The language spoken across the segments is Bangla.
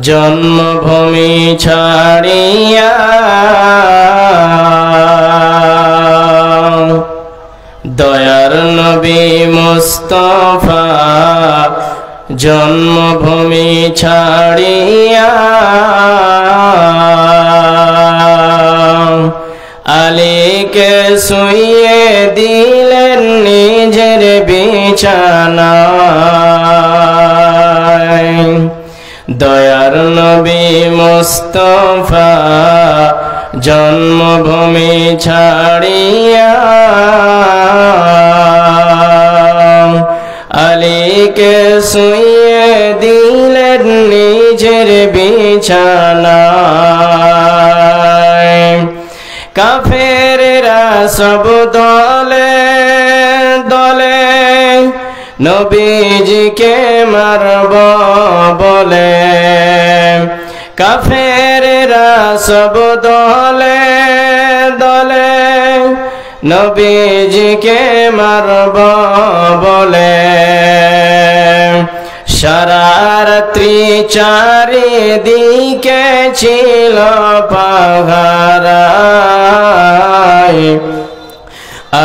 জন্মভূমি ছাড়িয়া দয়ার নবী মুস্তাফা জন্মভূমি ছাড়িয়া আলীকে শুইয়ে দিলেন নিজের বিছানায়। দয়ার নবী মুস্তাফা জন্মভূমি ছাড়িয়া আলীকে শুইয়ে দিলেন নিজের বিছানায়। কাফেররা সব দলে দলে নবীজিকে মারব বলে। কাফেররা সব দলে দলে নবীজিকে মারব বলে। সারা রাত্রি চারিদিকে ছিল পাহারায়।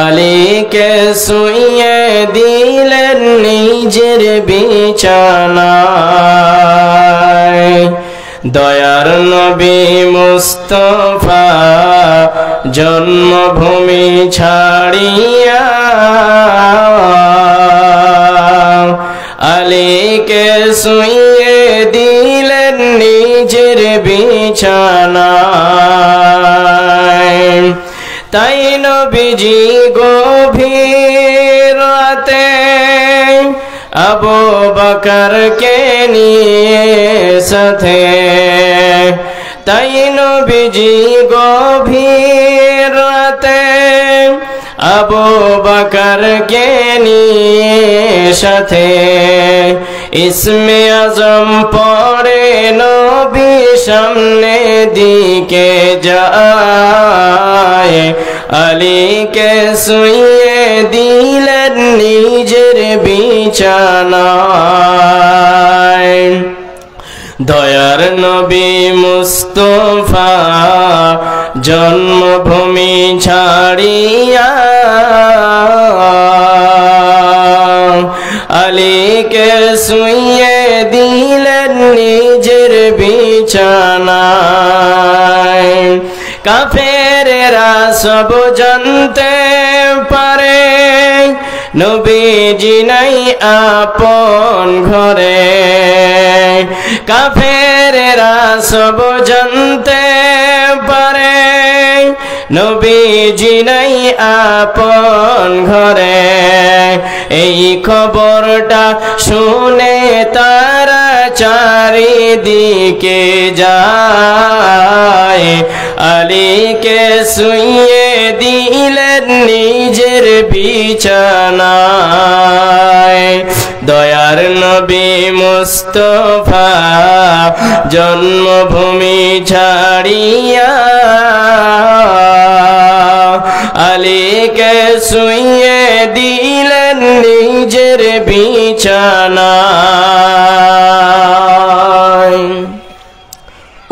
আলীকে শুইয়ে দিলেন নিজের বিছানায়। দয়ার নবী মুস্তাফা জন্মভূমি ছাড়িয়া আলীকে শুইয়ে দিলেন নিজের বিছানায়। তাই নবীজি গভীর রাতে আবু বকরকে নিয়ে সাথে। তাই নবীজি গভীর রাতে আবু বকরকে নিয়ে সাথে। ইসমে আজম পড়ে নবী সামনে দিকে যায়। আলীকে শুইয়ে দিলেন নিজের বিছানায়। দয়ার নবী মুস্তাফা জন্মভূমি ছাড়িয়া আলীকে শুইয়ে দিলেন নিজের বিছানায়। কাফেররা সব জানতে পারে নবীজি নাই আপন ঘরে। কাফেররা সব জানতে পারে নবীজি নাই আপন ঘরে। এই খবরটা শুনে তারা চারিদিকে যায়। আলীকে শুইয়ে দিলেন নিজের বিছানায়। দয়ার নবী মুস্তাফা জন্মভূমি ছাড়িয়া আলীকে শুইয়ে দিলেন নিজের বিছানায়।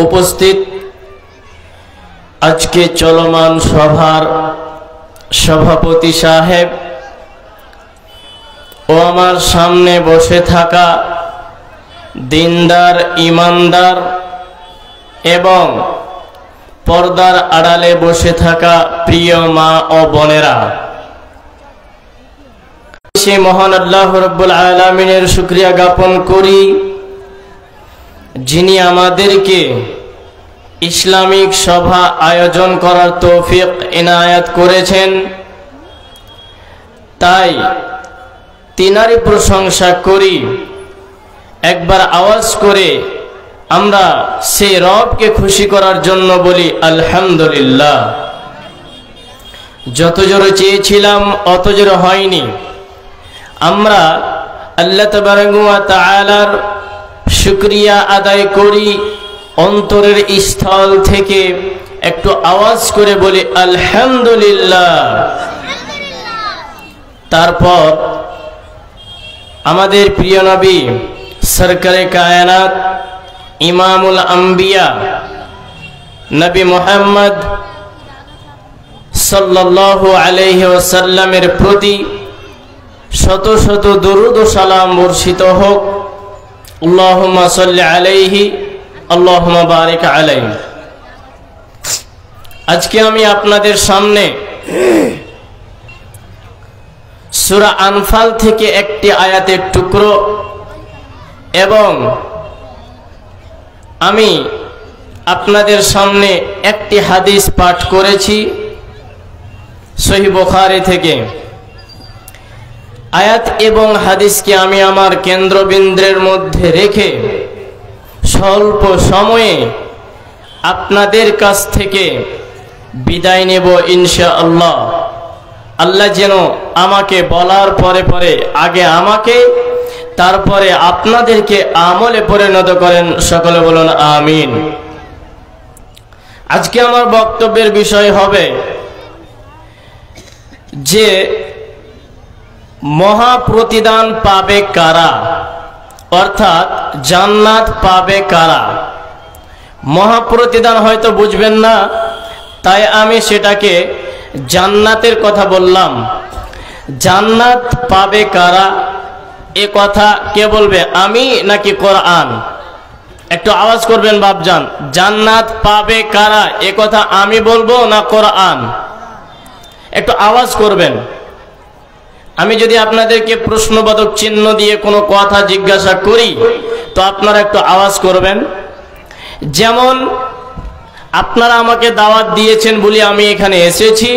উপস্থিত আজকে চলমান সভার সভাপতি সাহেব ও আমার সামনে বসে থাকা দিনদার ইমানদার এবং পর্দার আড়ালে বসে থাকা প্রিয় মা ও বোনেরা, সে মহান আল্লাহ রাব্বুল আলামিনের শুকরিয়া জ্ঞাপন করি যিনি আমাদেরকে ইসলামিক সভা আয়োজন করার তৌফিক ইনায়াত করেছেন। তাই তিনারই প্রশংসা করি। একবার আওয়াজ করে আমরা সেই রবকে খুশি করার জন্য বলি আলহামদুলিল্লাহ। যত জোরে চেয়েছিলাম অত জোরে হয়নি। আমরা আল্লাহ তাবারাক ওয়া তাআলার শুকরিয়া আদায় করি অন্তরের স্থল থেকে। একটু আওয়াজ করে বলি আলহামদুলিল্লাহ। তারপর আমাদের প্রিয় নবী सरकारे कायनात इमामुल अंबिया नबी मुहम्मद सल्लल्लाहु अलैहि वसल्लमेर प्रति शत शत दुरूद ओ सालाम बर्षित होक। अल्लाहुम्मा सल्लि अलैहि अल्लाहुम्मा बारिक अलैहि। आज के आमी आपनादेर सामने सूरा आनफाल थेके एकटी आयातेर टुकरो एवं आमी आपनादेर सामने एकटी हादिस पाठ करेছি सही बुखारी थेके। आयात एवं हादिस के आमी आमार केंद्रबिंदुर मध्य रेखे स्वल्प समये आपनादेर काछ थेके बिदाय नेब इनशाअल्लाह। अल्लाह जेनो आमाके बलार परे परे आगे आमाके तारपरे आपनादेरके आमले परिणत करें। सकले बोलुन आमीन। आज के आमार बक्तव्येर विषय हबे जे महाप्रतिदान पाबे कारा अर्थात जान्नात पाबे कारा। महाप्रतिदान हयतो बुझबेन ना ताई आमी सेटाके जान्नातेर कथा बोललाम। जान्नात पाबे कारा ए कथा के बोलबे आमी नाकि कुरआन? एकटु आवाज करबेन बापजान। जान्नात पाबे कारा ए कथा आमी बोलबो ना कुरआन? एकटु आवाज करबेन। आमी यदि आपनादेरके प्रश्नबाचक चिन्ह दिए कोनो कथा जिज्ञासा करी तो आपनारा एकटु आवाज करबेन। जेमन আপনারা আমাকে দাওয়াত দিয়েছেন বলে আমি এখানে এসেছি,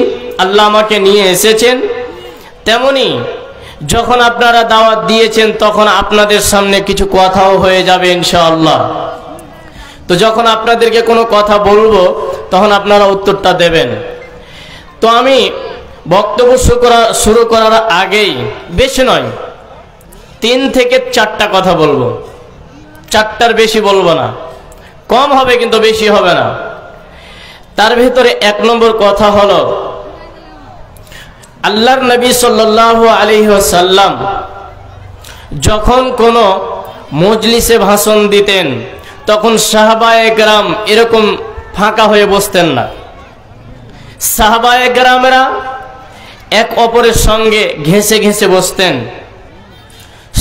আল্লাহ আমাকে নিয়ে এসেছেন। তেমনি যখন আপনারা দাওয়াত দিয়েছেন তখন আপনাদের সামনে কিছু কথাও হয়ে যাবে ইনশাআল্লাহ। তো যখন আপনাদেরকে কোনো কথা বলবো তখন আপনারা উত্তরটা দেবেন। তো আমি বক্তব্য শুরু করার আগেই বেশি নয় 3 থেকে 4টা কথা বলবো। 4টার বেশি বলবো না, কম হবে কিন্তু বেশি হবে না। तार भीतरे 1 नम्बर कथा हलो आल्लाहर नबी सल्लल्लाहु अलैहि वसल्लम जखन कोनो मजलिसे भाषण दितेन तखन साहाबाए केराम एरकम फाँका हये बसतेन ना। साहाबाए केरामेरा एक अपरेर संगे घेसे घेसे बसतेन।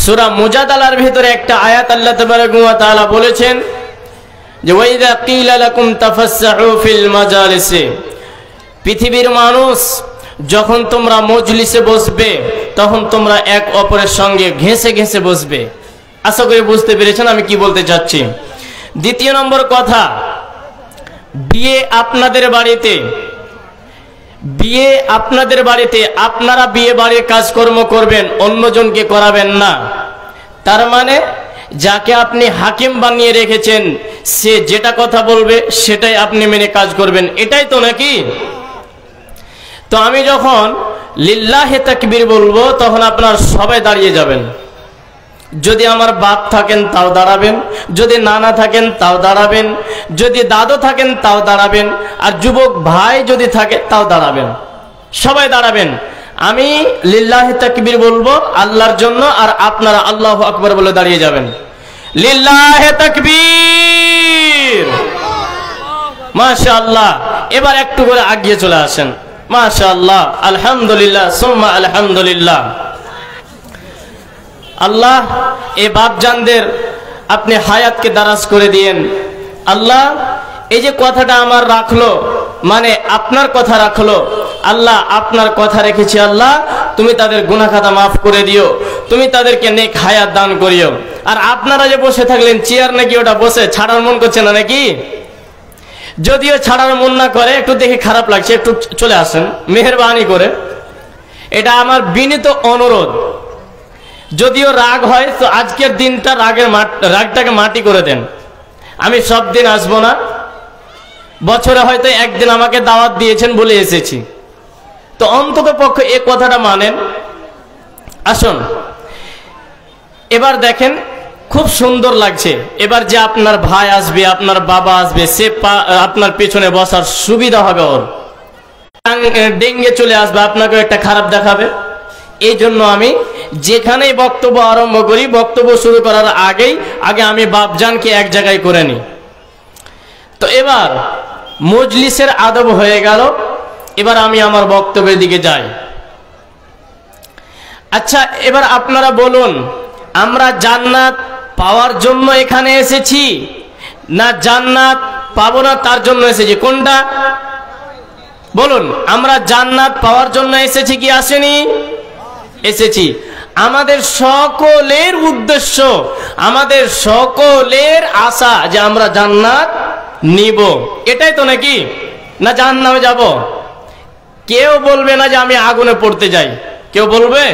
सूरा मुजादालार भीतरे एकटा आयात आल्लाह ताबाराक व ताआला बोलेছেন যে ওয়াইদা কিলা লাকুম তাফাসসাহু ফিল মাজালিসি। পৃথিবীর মানুষ যখন তোমরা মজলিসে বসবে তখন তোমরা এক অপরের সঙ্গে ঘেঁষে ঘেঁষে বসবে। আশা করি বুঝতে পেরেছেন আমি কি বলতে চাচ্ছি। দ্বিতীয় নম্বর কথা, বিয়ে আপনাদের বাড়িতে আপনারা বিয়ে বাড়ির কাজকর্ম করবেন, অন্যজনকে করাবেন না। তার মানে যাকে আপনি হাকিম বানিয়ে রেখেছেন সে যেটা কথা বলবে সেটাই আপনি মেনে কাজ করবেন, এটাই তো নাকি? তো আমি যখন লিল্লাহি তাকবীর বলবো তখন আপনারা সবাই দাঁড়িয়ে যাবেন। যদি আমার বাপ থাকেন তাও দাঁড়াবেন, যদি নানা থাকেন তাও দাঁড়াবেন, যদি দাদু থাকেন তাও দাঁড়াবেন, আর যুবক ভাই যদি থাকে তাও দাঁড়াবেন। সবাই দাঁড়াবেন। আমি লিল্লাহি তাকবীর বলবো আল্লাহর জন্য আর আপনারা আল্লাহু আকবার বলে দাঁড়িয়ে যাবেন। লিল্লাহি তাকবীর। মাশাআল্লাহ। এবার একটু করে আগিয়ে চলে আসেন। মাশাআল্লাহ, আলহামদুলিল্লাহ, সুম্মা আলহামদুলিল্লাহ। আল্লাহ এই বাপজানদের আপনি হায়াতকে দারাজ করে দিয়েন। আল্লাহ এই যে কথাটা আমার রাখলো মানে আপনার কথা রাখলো, আল্লাহ আপনার কথা রেখেছি, আল্লাহ তুমি তাদের গুনাহ খাতা মাফ করে দিও, তুমি তাদেরকে নেক হায়াত দান করিও। আর আপনারা যে বসে থাকলেন চেয়ার নাকি ওটা বসে ছাড়ার মন করছে না নাকি? যদিও ছাড়ার মন না করে একটু দেখে খারাপ লাগছে, একটু চলে আসেন মেহেরবানি করে। এটা আমার বিনীত অনুরোধ। যদিও রাগ হয় তো আজকের দিনটা রাগটাকে মাটি করে দেন। আমি সব দিন আসবো না, বছরে হয়তো একদিন আমাকে দাওয়াত দিয়েছেন বলে এসেছি, তো অন্তত পক্ষে এই কথাটা মানেন। আসুন এবার দেখেন খুব সুন্দর লাগছে। এবার যে আপনার ভাই আসবে, আপনার বাবা আসবে, সে আপনার পেছনে বসার সুবিধা হবে, ওর ডেঙ্গে চলে আসবে, আপনাকে একটা খারাপ দেখাবে। এই জন্য আমি যেখানেই বক্তব্য আরম্ভ করি, বক্তব্য শুরু করার আগে আমি বাপজানকে এক জায়গায় করে নিই। তো এবার মজলিসের আদব হয়ে গেল, এবার আমি আমার বক্তব্যের দিকে যাই। আচ্ছা, এবার আপনারা বলুন, আমরা জান্নাত পাওয়ার জন্য এখানে এসেছি না জান্নাত পাবো না তার জন্য এসেছি? কোনটা বলুন? আমরা জান্নাত পাওয়ার জন্য এসেছি কি আসেনি? এসেছি। আমাদের সকলের উদ্দেশ্য, আমাদের সকলের আশা যে আমরা জান্নাত নিব, এটাই তো নাকি? না জাহান্নামে যাব? কেউ বলবে না যে আমি আগুনে পড়তে যাই, কেউ বলবে?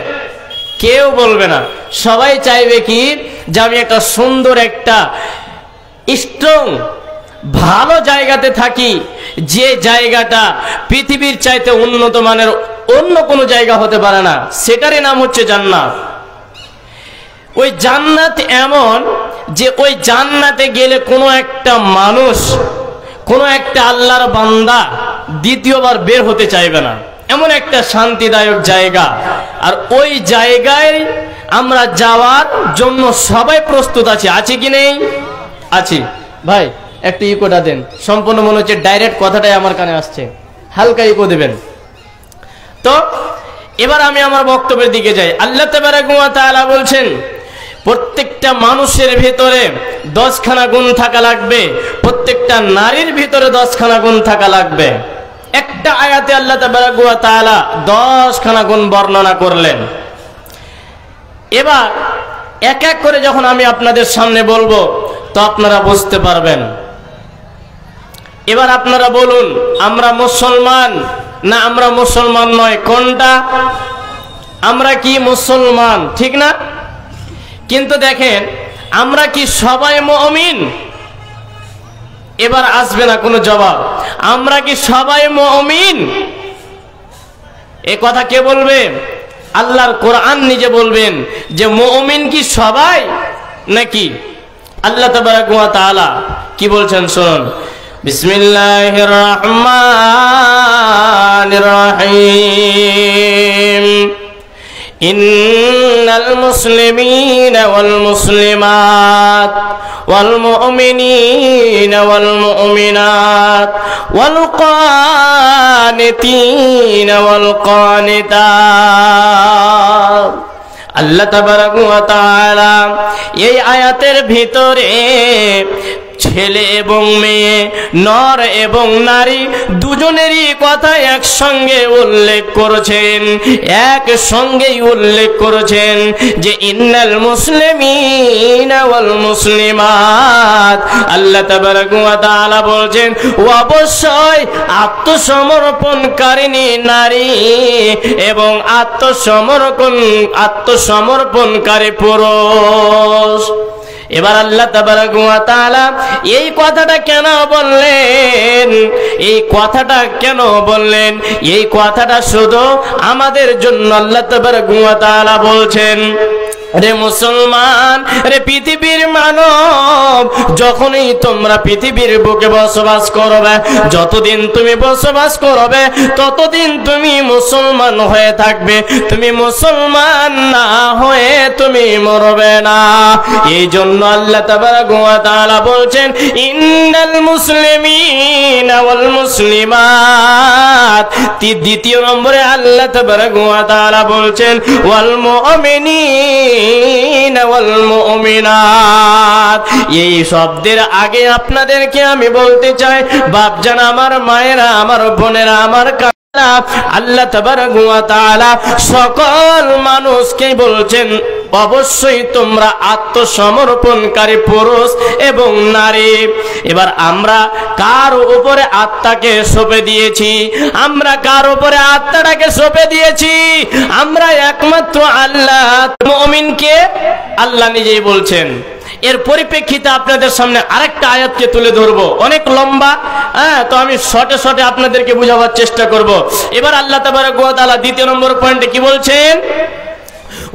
কেউ বলবে না। সবাই চাইবে কি যে আমি একটা সুন্দর, একটা স্ট্রং ভালো জায়গাতে থাকি, যে জায়গাটা পৃথিবীর চাইতে উন্নত মানের অন্য কোনো জায়গা হতে পারে না, সেটারই নাম হচ্ছে জান্নাত। ওই জান্নাত এমন যে ওই জান্নাতে গেলে কোনো একটা মানুষ, কোনো একটা আল্লাহর বান্দা দ্বিতীয়বার বের হতে চাইবে না, এমন একটা শান্তিদায়ক জায়গা। আর ওই জায়গায় আমরা যাওয়ার জন্য সবাই প্রস্তুত আছি কি নেই? আছি। ভাই একটু ইকোটা দেন, সম্পূর্ণ মনে হচ্ছে ডাইরেক্ট কথাটাই আমার কানে আসছে, হালকা ইকো দেবেন। তো এবার আমি আমার বক্তব্যের দিকে যাই। আল্লাহ তাবারাক ওয়া তাআলা বলছেন প্রত্যেকটা মানুষের ভিতরে 10খানা গুণ থাকা লাগবে, প্রত্যেকটা নারীর ভিতরে 10খানা গুণ থাকা লাগবে। একটা আয়াতে আল্লাহ তাবারাক ওয়া তাআলা 10খানা গুণ বর্ণনা করলেন। এবার এক এক করে যখন আমি আপনাদের সামনে বলবো তো আপনারা বুঝতে পারবেন। এবার আপনারা বলুন, আমরা মুসলমান না আমরা মুসলমান নয়? কোনটা? আমরা কি মুসলমান, ঠিক না? কিন্তু দেখেন, আমরা কি সবাই মুমিন? এবার আসবে না কোনো জবাব। আমরা কি সবাই মুমিন? এ কথা কে বলবে? আল্লাহর কোরআন নিজে বলবেন যে মুমিন কি সবাই নাকি? আল্লাহ তাবারাক ওয়া তাআলা কি বলছেন শুনুন। বিসমিল্লাহির রহমানির রহিম। ইন্নাল মুসলিমিনা ওয়াল মুসলিমাত ওয়াল মুমিনিনা ওয়াল মুমিনাত ওয়াল কানিতিনা ওয়াল কানিতাত। আল্লাহ তাবারাক ওয়া তাআলা এই আয়াতের ভিতরে ছেলে এবং মেয়ে, নর এবং নারী দুজনেরই কথা একসঙ্গে উল্লেখ করেছেন, একসঙ্গেই উল্লেখ করেছেন যে ইন্নাল মুসলিমিনা ওয়াল মুসলিমাত। আল্লাহ তাবারাক ওয়া তাআলা বলছেন অবশ্যই আত্মসমর্পণকারিণী নারী এবং আত্মসমর্পণকারী পুরুষ। এবার আল্লাহ তাবারাক ওয়া তাআলা এই কথাটা কেন বললেন? এই কথাটা কেন বললেন? এই কথাটা শুধু আমাদের জন্য আল্লাহ তাবারাক ওয়া তাআলা বলছেন, রে মুসলমান, রে পৃথিবীর মানব, যখনই তোমরা পৃথিবীর বুকে বসবাস করবে, যতদিন তুমি বসবাস করবে ততদিন তুমি মুসলমান হয়ে থাকবে। তুমি মুসলমান না হয়ে তুমি মরবে না। এই জন্য আল্লাহ তাবারাক ওয়া তাআলা বলছেন ইন্নাল মুসলিমিনা ওয়াল মুসলিমাত। দ্বিতীয় নম্বরে আল্লাহ তাবারাক ওয়া তাআলা বলছেন ওয়াল মুমিনিনা ওয়াল মুমিনাত। এই শব্দের আগে আপনাদেরকে আমি বলতে চাই, বাপজান, আমার মায়েরা, আমার বোনেরা, আমার আল্লাহ তাবারাক ওয়া তাআলা সকল মানুষকে বলছেন অবশ্যই তোমরা আত্মসমর্পণকারী পুরুষ এবং নারী। এবার আমরা কার উপরে আত্মাকে সঁপে দিয়েছি? আমরা কার উপরে আত্মাটাকে সঁপে দিয়েছি? আমরা একমাত্র আল্লাহ। মুমিনকে আল্লাহ নিজেই বলছেন। এর পরিপ্রেক্ষিতে আপনাদের সামনে আরেকটা আয়াতকে তুলে ধরবো, অনেক লম্বা, তো আমি শর্টে আপনাদেরকে বোঝাবার চেষ্টা করব। এবার আল্লাহ তাবারাক ওয়া তাআলা দ্বিতীয় নম্বর পয়েন্টে কি বলছেন?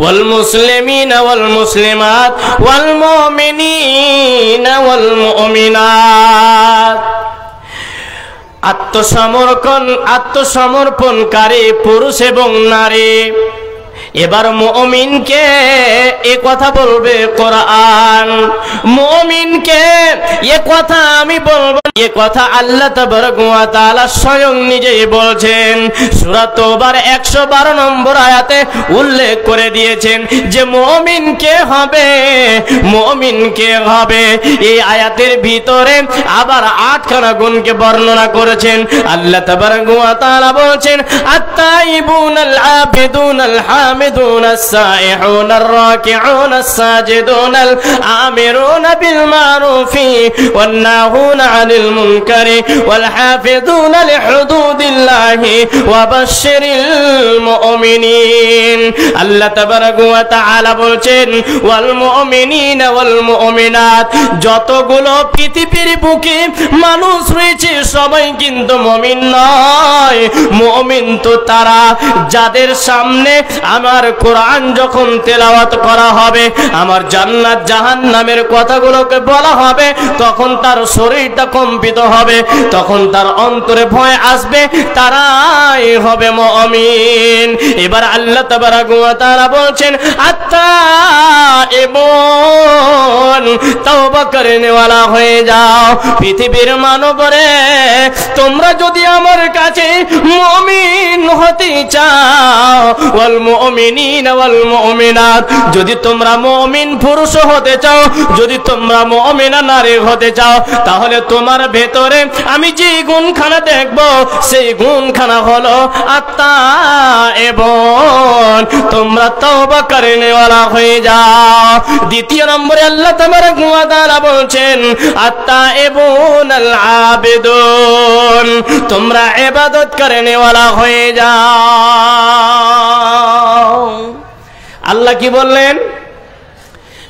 ওয়াল মুসলিমিনা ওয়াল মুসলিমাত ওয়াল মুমিনিনা ওয়াল মুমিনাত। আত্মসমর্পণকারী পুরুষ এবং নারী, এবার মুমিনকে এ কথা বলবে কোরআন, মুমিনকে এ কথা আমি বলবো। এ কথা আল্লাহ তাবারক ওয়া তাআলা স্বয়ং নিজেই বলছেন, সূরা তওবার 112 নম্বর আয়াতে উল্লেখ করে দিয়েছেন যে মুমিন কে হবে, মুমিন কে হবে। এই আয়াতের ভিতরে আবার 8খানা গুণকে বর্ণনা করেছেন। আল্লাহ তাবারক ওয়া তাআলা বলছেন, আত-তাইবুনাল আবিদুনাল হামিদুনাস সাইহুনার রাকিউনাস সাজিদুনাল আমিরুনা বিল মারুফি ওয়ান নাহুনা আনিল মুনকারি ওয়াল হাফিজুনা লিহুদুদিল্লাহি ওয়া বাশশিরিল মুমিনিন। আল্লাহ তাবারক ওয়া তাআলা বলছেন, ওয়াল মুমিনিনা ওয়াল মুমিনাত, যতগুলো পৃথিবীর বুকে মানুষ রয়েছে সবাই কিন্তু মুমিন নয়। মুমিন তো তারা যাদের সামনে আমার কোরআন যখন তেলাওয়াত করা হবে, আমার জান্নাত জাহান্নামের কথাগুলোকে বলা হবে, তখন তার শরীরটা কম্পিত হবে, তখন তার অন্তরে ভয় আসবে, তারাই হবে মুমিন। এবার আল্লাহ তাবারক ওয়া তাআলা বলছেন, আত-তাইবুন, তওবা করনেওয়ালা হয়ে যাও। পৃথিবীর মানবরে, তোমরা যদি আমার কাছে মুমিন হতে চাও, ওয়াল মুমিনিনা ওয়াল মুমিনাত, যদি তোমরা মুমিন পুরুষ হতে চাও, যদি তোমরা মুমিনা নারী হতে চাও, তাহলে তোমার ভেতরে আমি যে গুণখানা দেখব সেই গুণখানা হলো আত-তাইবুন, তোমরা তওবা করনেওয়ালা হয়ে যাও। দ্বিতীয় নম্বরে আল্লাহ তাবারক ওয়া তাআলা বলছেন, আত-তাইবুনাল আবিদুন, তোমরা ইবাদত করনেওয়ালা হয়ে যাও। আল্লাহ কি বললেন?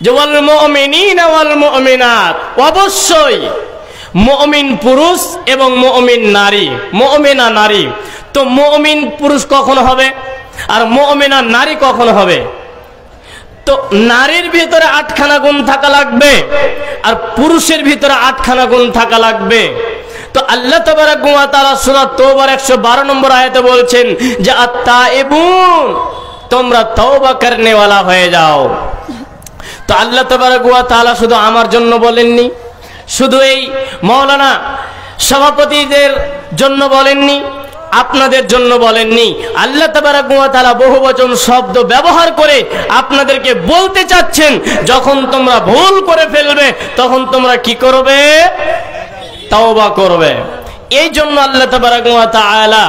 যে ওয়াল মুমিনিনা ওয়াল মুমিনাত, অবশ্যই মুমিন পুরুষ এবং মুমিন নারী, মুমিনা নারী। তো মুমিন পুরুষ কখন হবে আর মুমিনা নারী কখন হবে? তো নারীর ভিতরে 8খানা গুণ থাকা লাগবে আর পুরুষের ভিতরে 8খানা গুণ থাকা লাগবে। তো আল্লাহ তাবারক ওয়া তাআলা সূরা তওবার 112 নম্বর আয়াতে বলছেন যে আত-তাইবুন, তোমরা তওবা করনেওয়ালা হয়ে যাও। তো আল্লাহ তাবারক ওয়া তাআলা শুধু আমার জন্য বলেননি, শুধু এই মাওলানা সভাপতিদের জন্য বলেননি, আপনাদের জন্য বলেননি। আল্লাহ তাবারক ওয়া তাআলা বহুবচন শব্দ ব্যবহার করে আপনাদেরকে বলতে চাচ্ছেন, যখন তোমরা ভুল করে ফেলবে তখন তোমরা কি করবে? তওবা করবে। এই জন্য আল্লাহ তাবারক ওয়া তাআলা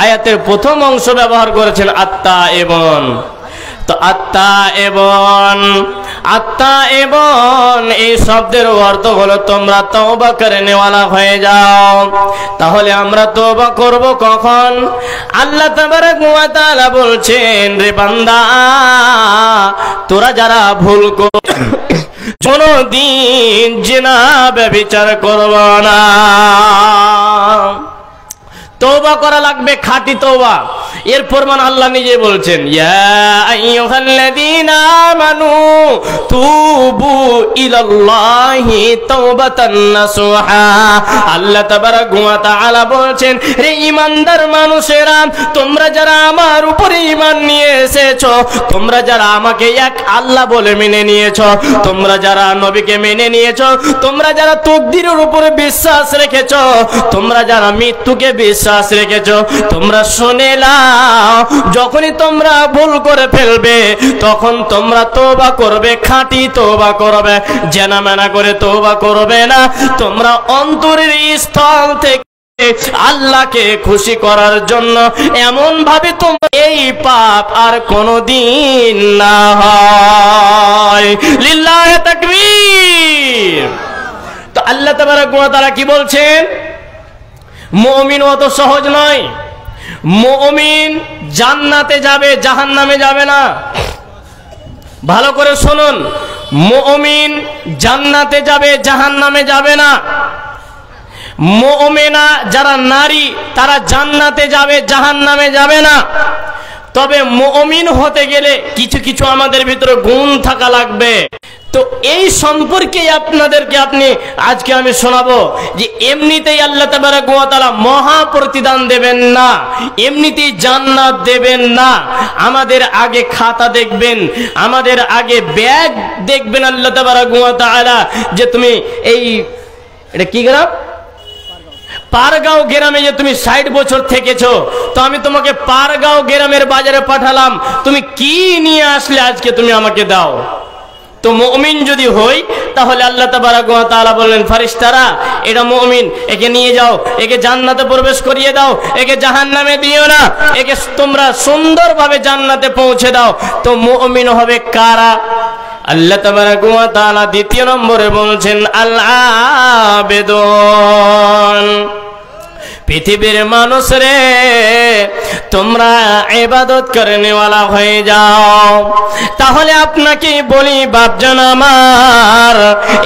আয়াতের প্রথম অংশ ব্যবহার করেছেন আত-তাইবুন। তো আত-তাইবুন, আত-তাইবুন এই শব্দের অর্থ হলো তোমরা তওবা করনেওয়ালা হয়ে যাও। তাহলে আমরা তওবা করব কখন? আল্লাহ তাবারক ওয়া তাআলা বলছেন, রে বান্দা, তোরা যারা ভুল কর কোনদিন জিনা ব্যভিচার করব না। তওবা করা লাগবে, খাঁটি তওবা। এর প্রমাণ আল্লাহ নিজে বলছেন, ইয়া আইয়ুহাল্লাযীনা আমানু তুবু ইলাল্লাহি তাওবাতান নাসুহা। আল্লাহ তাবারক ওয়া তাআলা বলছেন, রে ঈমানদার মানুষেরা, তোমরা যারা আমার উপরে ঈমান নিয়ে এসেছো, তোমরা যারা আমাকে এক আল্লাহ বলে মেনে নিয়েছো, তোমরা যারা নবীকে মেনে নিয়েছো, তোমরা যারা তাকদীরের উপরে বিশ্বাস রেখেছো, তোমরা যারা মৃত্যুকে বিশ্বাস রেখেছো, তোমরা শুনে নাও, যখনই তোমরা ভুল করে ফেলবে তখন তোমরা তওবা করবে, খাঁটি তওবা করবে, জানা মানা করে তওবা করবে না। তোমরা অন্তরের স্থল থেকে আল্লাহকে খুশি করার জন্য এমন ভাবে তোমরা এই পাপ আর কোনদিন না হয়। লিল্লাহি তাকবীর। তো আল্লাহ তাবারক ওয়া তাআলা কি বলছেন? মুমিন অত সহজ নয়। মুমিন জান্নাতে যাবে, জাহান্নামে যাবে না। ভালো করে শুনুন, মুমিন জান্নাতে যাবে, জাহান্নামে যাবে না। মুমিনা যারা নারী তারা জান্নাতে যাবে, জাহান্নামে যাবে না। তবে মুমিন হতে গেলে কিছু কিছু আমাদের ভিতরে গুণ থাকা লাগবে। তো এই সম্পর্কে আপনাদেরকে আজকে আমি শোনাবো যে এমনিতেই আল্লাহ তাবারক ওয়া তাআলা মহা প্রতিদান দেবেন না, এমনিতেই জান্নাত দেবেন না। আমাদের আগে খাতা দেখবেন, আমাদের আগে ব্যাগ দেখবেন আল্লাহ তাবারক ওয়া তাআলা, যে তুমি এটা কি গ্রাম, পারগাঁও গ্রামে যে তুমি 60 বছর থেকেছো, তো আমি তোমাকে পারগাঁও গ্রামের বাজারে পাঠালাম, তুমি কি নিয়ে আসলে আজকে তুমি আমাকে দাও। তো মুমিন যদি হই তাহলে আল্লাহ তাবারক ওয়া তাআলা বললেন, ফেরেশতারা এটা মুমিন, একে নিয়ে যাও, একে জান্নাতে প্রবেশ করিয়ে দাও, একে জাহান্নামে দিও না, একে তোমরা সুন্দরভাবে জান্নাতে পৌঁছে দাও। তো মুমিন হবে কারা? আল্লাহ তাবারক ওয়া তাআলা দ্বিতীয় নম্বরে বলছেন আল আবেদুন। পৃথিবীর মানুষ রে, তোমরা ইবাদত করনেওয়ালা হয়ে যাও। তাহলে আপনাকে বলি বাপজান আমার,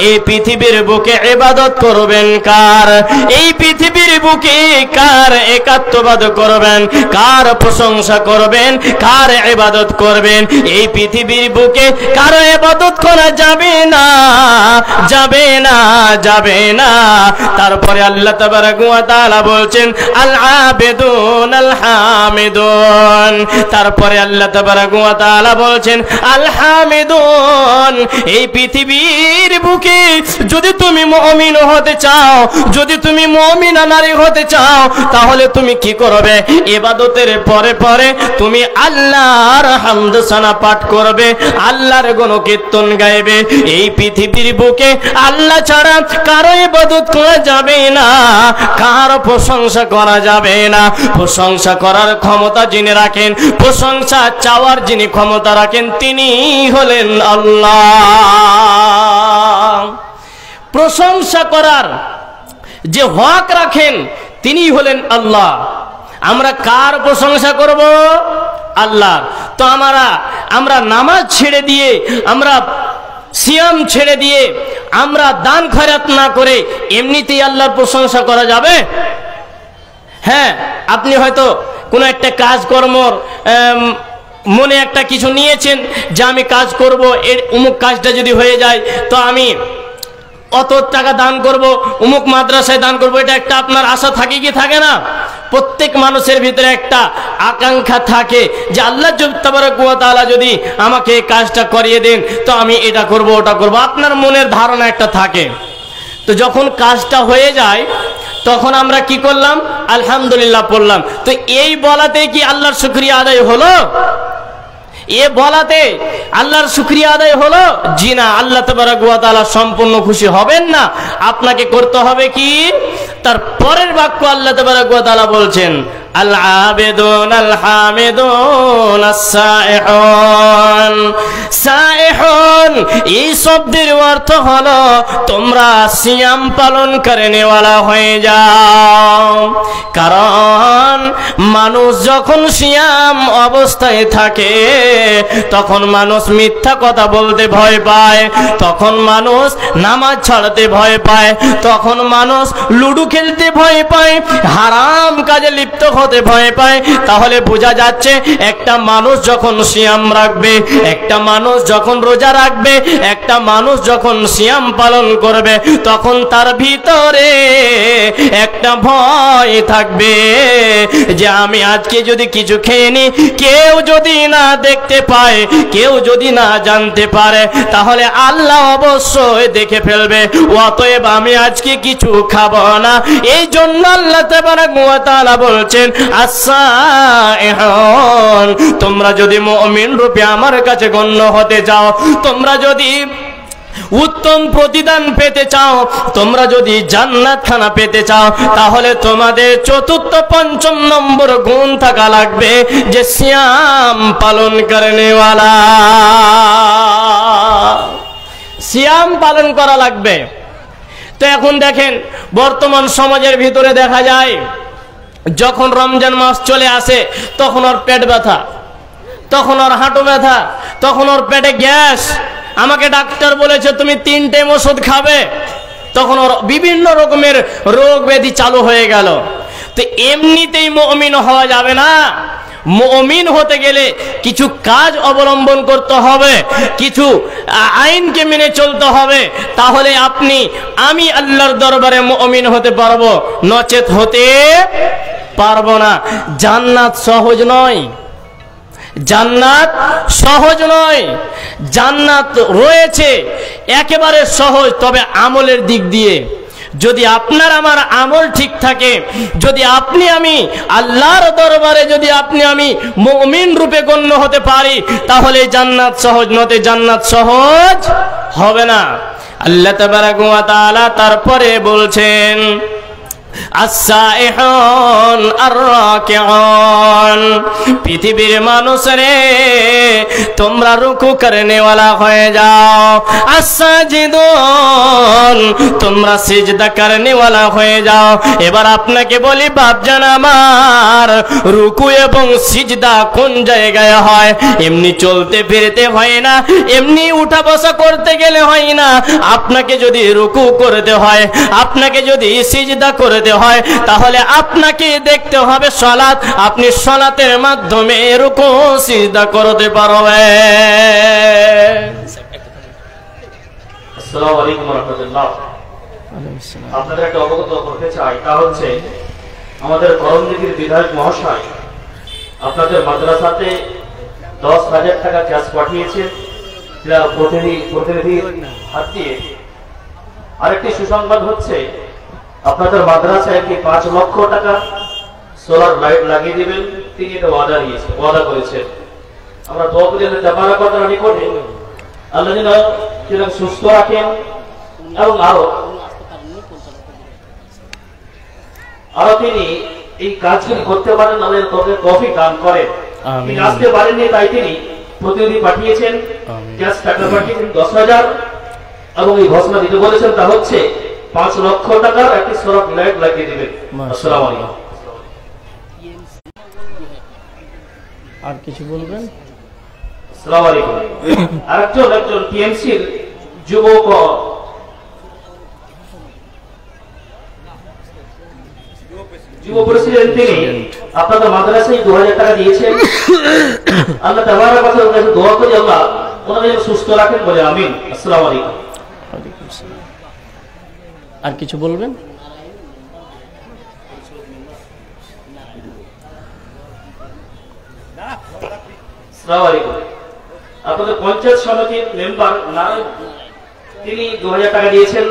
এই পৃথিবীর বুকে ইবাদত করবেন কার? এই পৃথিবীর বুকে কার একাত্মবাদ করবেন, কার প্রশংসা করবেন, কার ইবাদত করবেন? এই পৃথিবীর বুকে কারো ইবাদত করা যাবে না, যাবে না, যাবে না। তারপরে আল্লাহ তাবারক ওয়া তাআলা বলছেন আল আবেদুন আল হামিদুন। তারপরে আল্লাহ তাবারক ওয়া তাআলা বলছেন আল হামিদুন। এই পৃথিবীর বুকে যদি তুমি মুমিন হতে চাও, যদি তুমি মুমিনা নারী হতে চাও, তাহলে তুমি কি করবে? ইবাদতের পরে পরে তুমি আল্লাহর হামদ সানা পাঠ করবে, আল্লাহর গুণকীর্তন গাইবে। এই পৃথিবীর বুকে আল্লাহ ছাড়া কারো ইবাদত করা যাবে না, কারো প্রশংসা করা যাবে না। প্রশংসা করার ক্ষমতা যিনি রাখেন, প্রশংসা চাওয়ার যিনি ক্ষমতা রাখেন, তিনি হলেন আল্লাহ। প্রশংসা করার যে হক রাখেন তিনি হলেন আল্লাহ। আমরা কার প্রশংসা করব? আল্লাহ। তো আমরা নামাজ ছেড়ে দিয়ে, আমরা সিয়াম ছেড়ে দিয়ে, আমরা দান খয়রাত না করে এমনিতেই আল্লাহর প্রশংসা করা যাবে? হ্যাঁ, আপনি হয়তো কোনো একটা কাজকর্মর মনে একটা কিছু নিয়েছেন যে আমি কাজ করব, এর অমুক কাজটা যদি হয়ে যায় তো আমি অত টাকা দান করব, অমুক মাদ্রাসায় দান করব, এটা একটা আপনার আশা থাকে কি থাকে না? প্রত্যেক মানুষের ভিতরে একটা আকাঙ্ক্ষা থাকে যে আল্লাহ তাবারক ওয়া তাআলা যদি আমাকে এই কাজটা করিয়ে দেন তো আমি এটা করব, ওটা করব, আপনার মনের ধারণা একটা থাকে। তো যখন কাজটা হয়ে যায় তখন আমরা কি করলাম? আলহামদুলিল্লাহ পড়লাম। তো এই বলাতে কি আল্লাহর শুকরিয়া আদায় হলো? এ বলাতে আল্লাহর শুকরিয়া আদায় হলো? জি না, আল্লাহ তাবারক ওয়া তাআলা সম্পূর্ণ খুশি হবেন না। আপনাকে করতে হবে কি? তার পরের বাক্য আল্লাহ তাবারক ওয়া তাআলা বলছেন আল আবেদুন আল হামিদুন আস-সাইহুন। সাইহুন এই শব্দের অর্থ হলো তোমরা সিয়াম পালন করনেওয়ালা হয়ে যাও। কারণ মানুষ যখন সিয়াম অবস্থায় থাকে তখন মানুষ মিথ্যা কথা বলতে ভয় পায়, তখন মানুষ নামাজ ছাড়তে ভয় পায়, তখন মানুষ লুডু খেলতে ভয় পায়, হারাম কাজে লিপ্ত হতে ভয় পায়। তাহলে বোঝা যাচ্ছে একটা মানুষ যখন সিয়াম রাখবে, একটা মানুষ যখন রোজা রাখবে, একটা মানুষ যখন সিয়াম পালন করবে, তখন তার ভিতরে একটা ভয় থাকবে যে আমি আজকে যদি কিছু খেয়ে নি, কেউ যদি না দেখতে পায়, কেউ যদি না জানতে পারে, তাহলে আল্লাহ অবশ্যই দেখে ফেলবে, অতএব আমি আজকে কিছু খাবো না। এই জন্য আল্লাহ তাবারক ওয়া তাআলা বলছেন আস-সাইহুন। তোমরা যদি মুমিন রূপে আমার কাছে গণ্য হতে চাও, তোমরা যদি উত্তম প্রতিদান পেতে চাও, তোমরা যদি জান্নাত খানা পেতে চাও, তাহলে তোমাদের চতুর্থ পঞ্চম নম্বর গুণ থাকা লাগবে যে সিয়াম পালন করনেওয়ালা। সিয়াম পালন করা লাগবে। তো এখন দেখেন বর্তমান সমাজের ভিতরে দেখা যায় যখন রমজান মাস চলে আসে তখন ওর পেট ব্যথা, তখন ওর হাঁটু ব্যথা, তখন ওর পেটে গ্যাস, আমাকে ডাক্তার বলেছে তুমি 3 টাইম ওষুধ খাবে, তখন ওর বিভিন্ন রকমের রোগ ব্যাধি চালু হয়ে গেল। তো এমনিতেই মুমিন হওয়া যাবে না, মুমিন হতে গেলে কিছু কাজ অবলম্বন করতে হবে, কিছু আইনকে মেনে চলতে হবে, তাহলে আমি আল্লাহর দরবারে মুমিন হতে পারবো, নচেত হতে পারবো না। জান্নাত সহজ নয়, জান্নাত সহজ নয়। জান্নাত রয়েছে একেবারে সহজ, তবে আমলের দিক দিয়ে। যদি আপনার আমার আমল ঠিক থাকে, যদি আমি আল্লাহর দরবারে যদি আমি মুমিন রূপে গণ্য হতে পারি, তাহলে জান্নাত সহজ, নতে জান্নাত সহজ হবে না। আল্লাহ তাবারাক ওয়া তাআলা তারপরে বলছেন as-sa'ihun ar-raki'un, পৃথিবীর মানুষরে তোমরা রুকু করনেওয়ালা হয়ে যাও, as-sajidun, তোমরা সিজদা করনেওয়ালা হয়ে যাও। এবার আপনাকে বলি বাপজান আমার, রুকু এবং সিজদা কোন জায়গায় হয়? এমনি চলতে ফিরতে হয় না, এমনি উঠা বসা করতে গেলে হয় না। আপনাকে যদি রুকু করতে হয়, আপনাকে যদি সিজদা করতে হয়, তাহলে আপনাকে দেখতে হবে সালাত, আপনি সালাতের মাধ্যমে রুকু সিজদা করতে পারবেন। আসসালামু আলাইকুম ওয়া রাহমাতুল্লাহ। আপনাদের একটা অবগত করতে চাই, তা হচ্ছে আমাদের করমদিঘির বিধায়ক মহাশয় আপনাদের মাদ্রাসাতে 10,000 টাকা ক্যাশ পাঠিয়েছেন, যা প্রতিনিধির হাত দিয়ে। আরেকটি সুসংবাদ হচ্ছে আপনাদের মাদ্রাসায় একটি 5 লক্ষ টাকা সোলার লাইট লাগিয়ে দিবেন, তিনি এটা ওয়াদা করেছেন। আমরা দোয়া করি আল্লাহ তাবারাক ওয়া তাআলা নিকটে আল্লাহ যেন সুস্থ রাখেন এবং আরো তিনি এই কাজগুলি করতে পারেন, আমাদের তৌফিক দান করেন। তিনি আসতে পারেননি, তাই তিনি প্রতিনিধি পাঠিয়েছেন, ক্যাশ টাকা পাঠিয়েছেন 10,000, এবং এই ঘোষণা দিতে বলেছেন, তা হচ্ছে 5 লক্ষ টাকার একটি সোলার লাইট লাগিয়ে দিবেন। আসসালামু আলাইকুম। আর কিছু বলবেন? আসসালামু আলাইকুম। একজন টিএমসির যুব প্রেসিডেন্ট, তিনি আপনাদের মাদ্রাসায় 2,000 টাকা দিয়েছেন। আল্লাহ তাবারাক ওয়া তাআলার কাছে দোয়া করি আল্লাহ ওনাকে সুস্থ রাখেন, বলে আমিন। আসসালামু আলাইকুম। আর কিছু বলবেন? আসসালামু আলাইকুম। আপনাদের পঞ্চায়েত সমিতির মেম্বার নারায়ণ, তিনি 2,000 টাকা দিয়েছেন,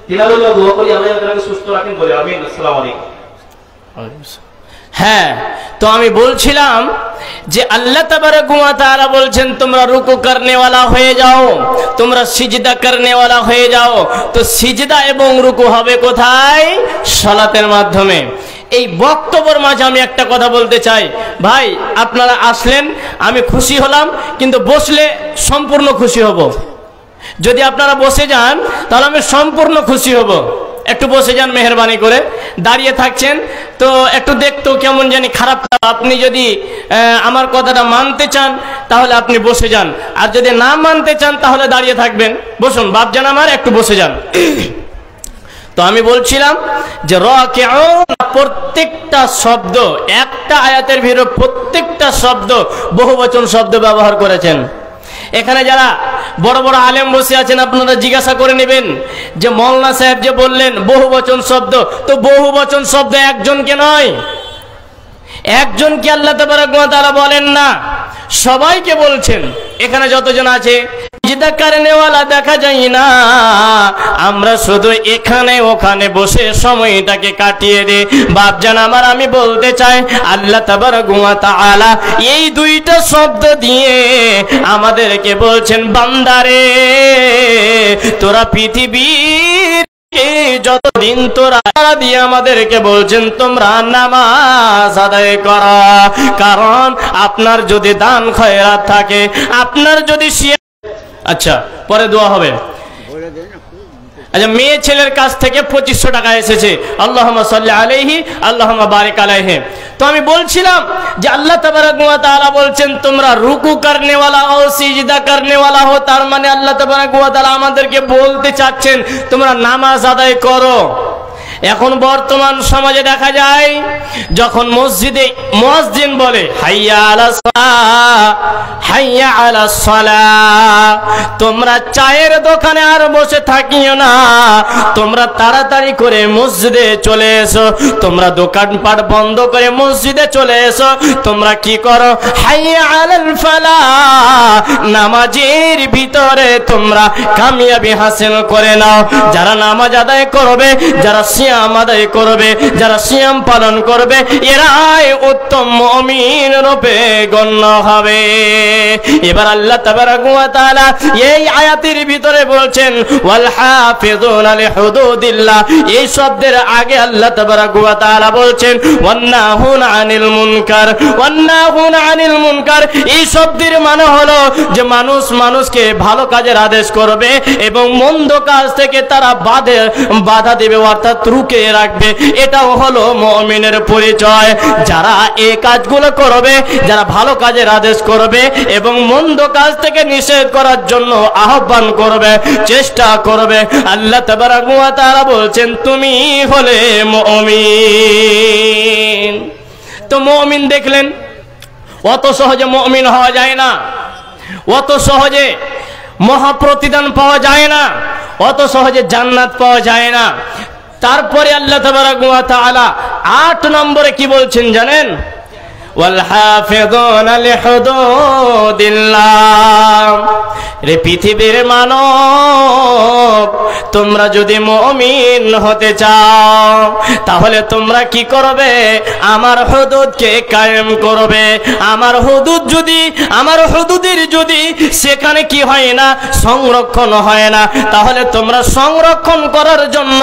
তিনারও দোয়া করি আল্লাহ তাআলাকে সুস্থ রাখেন, বলে আমিন। আসসালামু আলাইকুম। হ্যাঁ, তো আমি বলছিলাম যে আল্লাহ তাবারাক ওয়া তাআলা বলছেন তোমরা রুকু করনেওয়ালা হয়ে যাও, তোমরা সিজদা করনেওয়ালা হয়ে যাও। তো সিজদা এবং রুকু হবে কোথায়? সালাতের মাধ্যমে। এই বক্তব্যের মাঝে আমি একটা কথা বলতে চাই, ভাই আপনারা আসলেন, আমি খুশি হলাম, কিন্তু বসলে সম্পূর্ণ খুশি হব। যদি আপনারা বসে যান তাহলে আমি সম্পূর্ণ খুশি হব। একটু বসে যান মেহেরবানি করে। দাঁড়িয়ে থাকছেন তো একটু দেখতেও কেমন জানি খারাপ। আপনি যদি আমার কথাটা মানতে চান তাহলে আপনি বসে যান, আর যদি না মানতে চান তাহলে দাঁড়িয়ে থাকবেন। বসুন বাপজান আমার, একটু বসে যান। তো আমি বলছিলাম যে রাকিউন, প্রত্যেকটা শব্দ, একটা আয়াতের ভিতরে প্রত্যেকটা শব্দ বহুবচন শব্দ ব্যবহার করেছেন। এখানে যারা বড় বড় আলেম বসে আছেন, আপনারা জিজ্ঞাসা করে নেবেন যে মৌলানা সাহেব যে বললেন বহুবচন শব্দ, তো বহুবচন শব্দ একজনকে নয়, একজনকে আল্লাহ তাবারাক ওয়া তাআলা বলেন না, সবাইকে বলছেন। এখানে যতজন আছে সিজদা করনেওয়ালা দেখা যায় না, আমরা শুধু এখানে ওখানে বসে সময়টাকে কাটিয়ে দে। বাপজান আমার, আমি বলতে চাই আল্লাহ তাবারাক ওয়া তাআলা এই দুইটা শব্দ দিয়ে আমাদেরকে বলছেন, বান্দারে তোরা পৃথিবীর যতদিন তোরা দিয়ে আমাদেরকে বলছেন তোমরা নামাজ আদায় করো। কারণ আপনার যদি দান খয়রাত থাকে, আপনার যদি আচ্ছা পরে দোয়া হবে। আচ্ছা, মেয়ে ছেলের কাছ থেকে 2500 টাকা এসেছে, আল্লাহুম্মা সাল্লি আলাইহি আল্লাহুম্মা বারিক আলাইহি। তো আমি বলছিলাম যে আল্লাহ তাবারাক ওয়া তাআলা বলছেন তোমরা রুকু করনেওয়ালা ও সিজদা করনেওয়ালা হো, তার মানে আল্লাহ তাবারাক ওয়া তাআলা আমাদেরকে বলতে চাচ্ছেন তোমরা নামাজ আদায় করো। এখন বর্তমান সমাজে দেখা যায় যখন মসজিদে মুয়াজ্জিন বলে হাইয়া আলাস সালাহ হাইয়া আলাস সালাহ, তোমরা চায়ের দোকানে আর বসে থাকিও না, তোমরা তাড়াতাড়ি করে মসজিদে চলে এসো, তোমরা দোকানপাট বন্ধ করে মসজিদে চলে এসো। তোমরা কি করো? হাইয়া আলাল ফালাহ, নামাজের ভিতরে তোমরা কামিয়াবি হাসিল করে নাও। যারা নামাজ আদায় করবে, যারা সিয়াম আদায় করবে, যারা সিয়াম পালন করবে, এরাই উত্তম মুমিন রূপে গণ্য হবে। এবার আল্লাহ তাবারাক ওয়া তাআলা এই আয়াতের ভিতরে বলছেন ওয়াল হাফিজুনা লিহুদুদিল্লাহ, এই শব্দের আগে আল্লাহ তাবারাক ওয়া তাআলা বলছেন ওয়ান্নাহুনা আনিল মুনকার। ওয়ান্নাহুনা আনিল মুনকার এই শব্দের মানে হলো যে মানুষ মানুষকে ভালো কাজের আদেশ করবে এবং মন্দ কাজ থেকে তারা বাধা দেবে, অর্থাৎ রুকে রাখবে। এটাও হলো মুমিনের পরিচয়। যারা এই কাজগুলো করবে, যারা ভালো কাজের আদেশ করবে এবং মন্দ কাজ থেকে নিষেধ করার জন্য আহ্বান করবে, চেষ্টা করবে, আল্লাহ তাবারাক ওয়া তাআলা বলছেন তুমি হলে মুমিন। তো মুমিন দেখলেন অত সহজে মুমিন হওয়া যায় না, অত সহজে মহাপ্রতিদান পাওয়া যায় না, অত সহজে জান্নাত পাওয়া যায় না। তারপরে আল্লাহ তাবারাক ওয়া তাআলা 8 নম্বরে কি বলছেন জানেন? ওয়াল হাফিজুনা লিহুদুদিল্লাহ। রে পৃথিবীর মানব, তোমরা যদি মুমিন হতে চাও তাহলে তোমরা কি করবে? আমার হুদুদকে কায়েম করবে। আমার হুদুদের যদি সেখানে কি হয় না, সংরক্ষণ হয় না, তাহলে তোমরা সংরক্ষণ করার জন্য,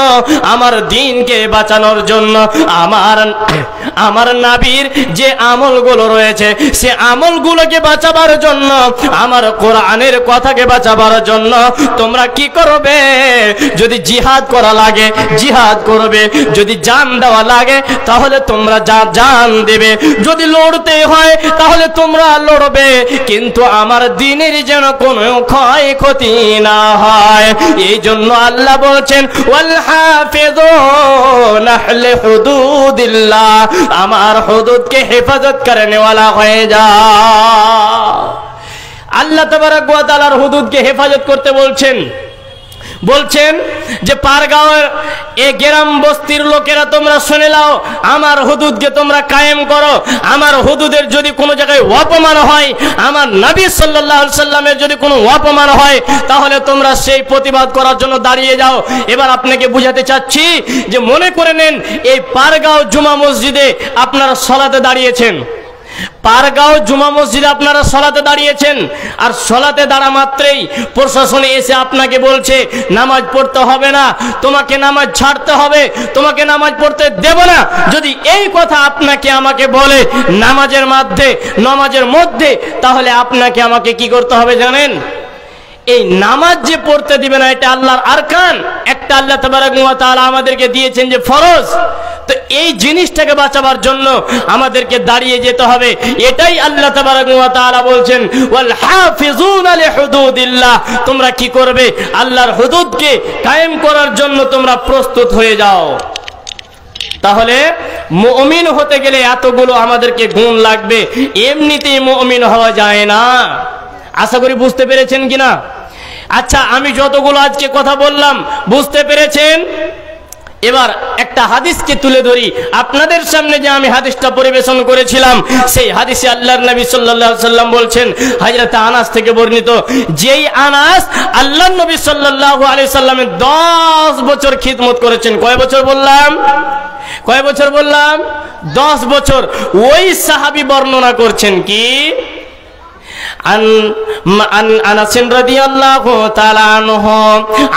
আমার দ্বীনকে বাঁচানোর জন্য, আমার নবীর যে আমলগুলো রয়েছে সে আমলগুলোকে বাঁচাবার জন্য, আমার কোরআনের কথাকে বাঁচাবার জন্য তোমরা কি করবে? যদি জিহাদ করা লাগে জিহাদ করবে, যদি জান দেওয়া লাগে তাহলে তোমরা জান দেবে, যদি লড়তে হয় তাহলে তোমরা লড়বে, কিন্তু আমার দ্বীনের যেন কোনো ক্ষয়ক্ষতি না হয়। এই জন্য আল্লাহ বলছেন ওয়াল হাফিজুনা লিহুদুদিল্লাহ, আমার হুদুদকে হেফাজত করনে ওয়ালা হয়ে যাও। আল্লাহ তাবারাক ওয়া তাআলার হুদুদকে হেফাজত করতে বলছেন যে পারগাঁওয়ের এই গ্রাম বস্তির লোকেরা তোমরা শুনে নাও, আমার হুদুদকে তোমরা কায়েম করো। আমার হুদুদের যদি কোনো জায়গায় অপমান হয়, আমার নবী সাল্লাল্লাহু আলাইহি সাল্লামের যদি কোনো অপমান হয়, তাহলে তোমরা সেই প্রতিবাদ করার জন্য দাঁড়িয়ে যাও। এবার আপনাকে বুঝাতে চাচ্ছি যে মনে করে নেন এই পারগাঁও জুমা মসজিদে আপনারা সালাতে দাঁড়িয়েছেন, পারগাঁও জুমা মসজিদে আপনারা সালাতে দাঁড়িয়েছেন, আর সালাতে দাঁড়া মাত্রই প্রশাসনে এসে আপনাকে বলছে নামাজ পড়তে হবে না, তোমাকে নামাজ ছাড়তে হবে, তোমাকে নামাজ পড়তে দেব না। যদি এই কথা আপনাকে আমাকে বলে নামাজের মধ্যে, তাহলে আপনাকে আমাকে কি করতে হবে জানেন? এই নামাজ যে পড়তে দিবে না, এটা আল্লাহর আরকান, একটা আল্লাহ তাবারাক ওয়া তাআলা আমাদেরকে দিয়েছেন যে ফরজ। তো এই জিনিসটাকে বাঁচাবার জন্য আমাদেরকে দাঁড়িয়ে যেতে হবে। এটাই আল্লাহ তাবারাক ওয়া তাআলা বলছেন ওয়াল হাফিজুনা লিহুদুদিল্লাহ, তোমরা কি করবে? আল্লাহর হুদুদকে কায়েম করার জন্য তোমরা প্রস্তুত হয়ে যাও। তাহলে মুমিন হতে গেলে এতগুলো আমাদেরকে গুণ লাগবে, এমনিতেই মুমিন হওয়া যায় না। আশা করি বুঝতে পেরেছেন কিনা? আচ্ছা, আমি যতগুলো আজকে কথা বললাম বুঝতে পেরেছেন? এবার একটা হাদিসকে তুলে ধরি আপনাদের সামনে। যে আমি হাদিসটা পরিবেশন করেছিলাম, সেই হাদিসে আল্লাহর নবী সাল্লাল্লাহু আলাইহি সাল্লাম বলছেন, হযরত আনাস থেকে বর্ণিত, যেই আনাস আল্লাহর নবী সাল্লাল্লাহু আলাইহি সাল্লামের 10 বছর খিদমত করেছেন। কয় বছর বললাম? 10 বছর। ওই সাহাবী বর্ণনা করছেন কি عن أنس رضي الله تعالى عنه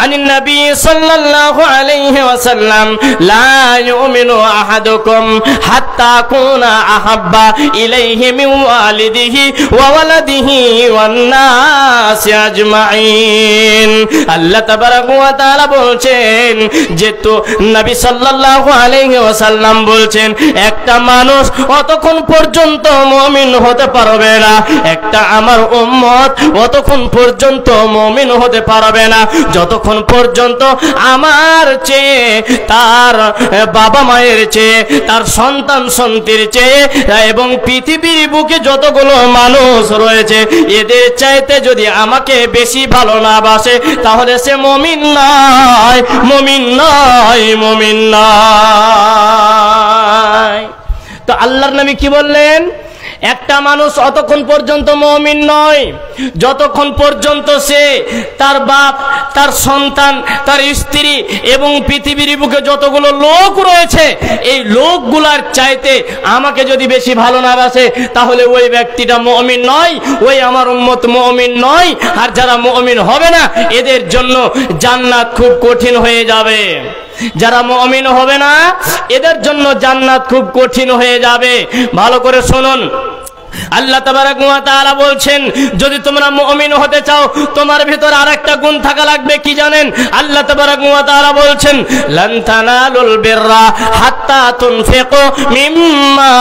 عن النبي صلى الله عليه وسلم لا يؤمن أحدكم حتى أكون أحب إليه من والده وولده والناس أجمعين। আল্লাহ তাবারাক ওয়া তাআলা বলছেন যে তো নবী সাল্লাল্লাহু আলাইহি ওয়াসাল্লাম বলছেন একটা মানুষ অতক্ষণ পর্যন্ত মুমিন হতে পারবে না, একটা আমার আমার উম্মত অতক্ষণ পর্যন্ত মুমিন হতে পারবে না যতক্ষণ পর্যন্ত আমার চেয়ে, তার বাবা মায়ের চেয়ে, তার সন্তান সন্তির চেয়ে এবং পৃথিবীর বুকে যতগুলো মানুষ রয়েছে এদের চাইতে যদি আমাকে বেশি ভালো না বাসে তাহলে সে মুমিন নয়, মুমিন নয়, মুমিন নয়। তো আল্লাহর নবী কি বললেন? একটা মানুষ অতক্ষণ পর্যন্ত মুমিন নয় যতক্ষণ পর্যন্ত সে তার বাপ, তার সন্তান, তার স্ত্রী এবং পৃথিবীর বুকে যতগুলো লোক রয়েছে এই লোকগুলার চাইতে আমাকে যদি বেশি ভালো না বাসে তাহলে ওই ব্যক্তিটা মুমিন নয়, ওই আমার উম্মত মুমিন নয়। আর যারা মুমিন হবে না এদের জন্য জান্নাত খুব কঠিন হয়ে যাবে। যারা মুমিন হবে না এদের জন্য জান্নাত খুব কঠিন হয়ে যাবে। ভালো করে শুনুন, আল্লাহ তাবারাক ওয়া তাআলা বলছেন যদি তোমরা মুমিন হতে চাও তোমার ভিতর আরেকটা গুণ থাকা লাগবে। কি জানেন? আল্লাহ তাবারাক ওয়া তাআলা বলছেন লান তানালুল বিররা হাত্তা তুনফিকু মিম্মা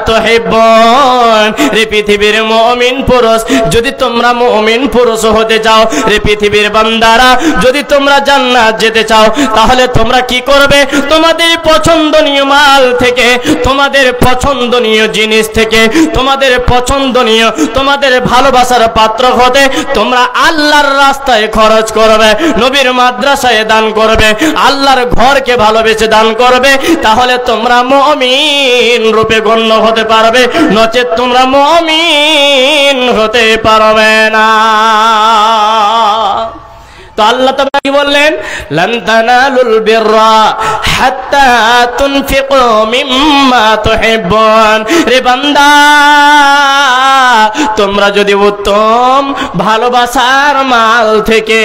তুহিব্বুন। রে পৃথিবীর মুমিন পুরুষ, যদি তোমরা মুমিন পুরুষ হতে চাও, রে পৃথিবীর বান্দারা যদি তোমরা জান্নাত যেতে চাও তাহলে তোমরা কি করবে? তোমাদের পছন্দনীয় মাল থেকে, তোমাদের পছন্দনীয় জিনিস থেকে, তোমাদের পছন্দনীয়, তোমাদের ভালোবাসার পাত্র হতে তোমরা আল্লাহর রাস্তায় খরচ করবে, নবীর মাদ্রাসায় দান করবে, আল্লাহর ঘরকে ভালোবেসে দান করবে, তাহলে তোমরা মুমিন রূপে গণ্য হতে পারবে, নচেত তোমরা মুমিন হতে পারবে না। তো আল্লাহ তাআলা কি বললেন? লান তানালুল বিররা হাত্তা তুনফিকু মিম্মা তুহিব্বুন। রে বান্দা, তোমরা যদি উত্তম ভালোবাসার মাল থেকে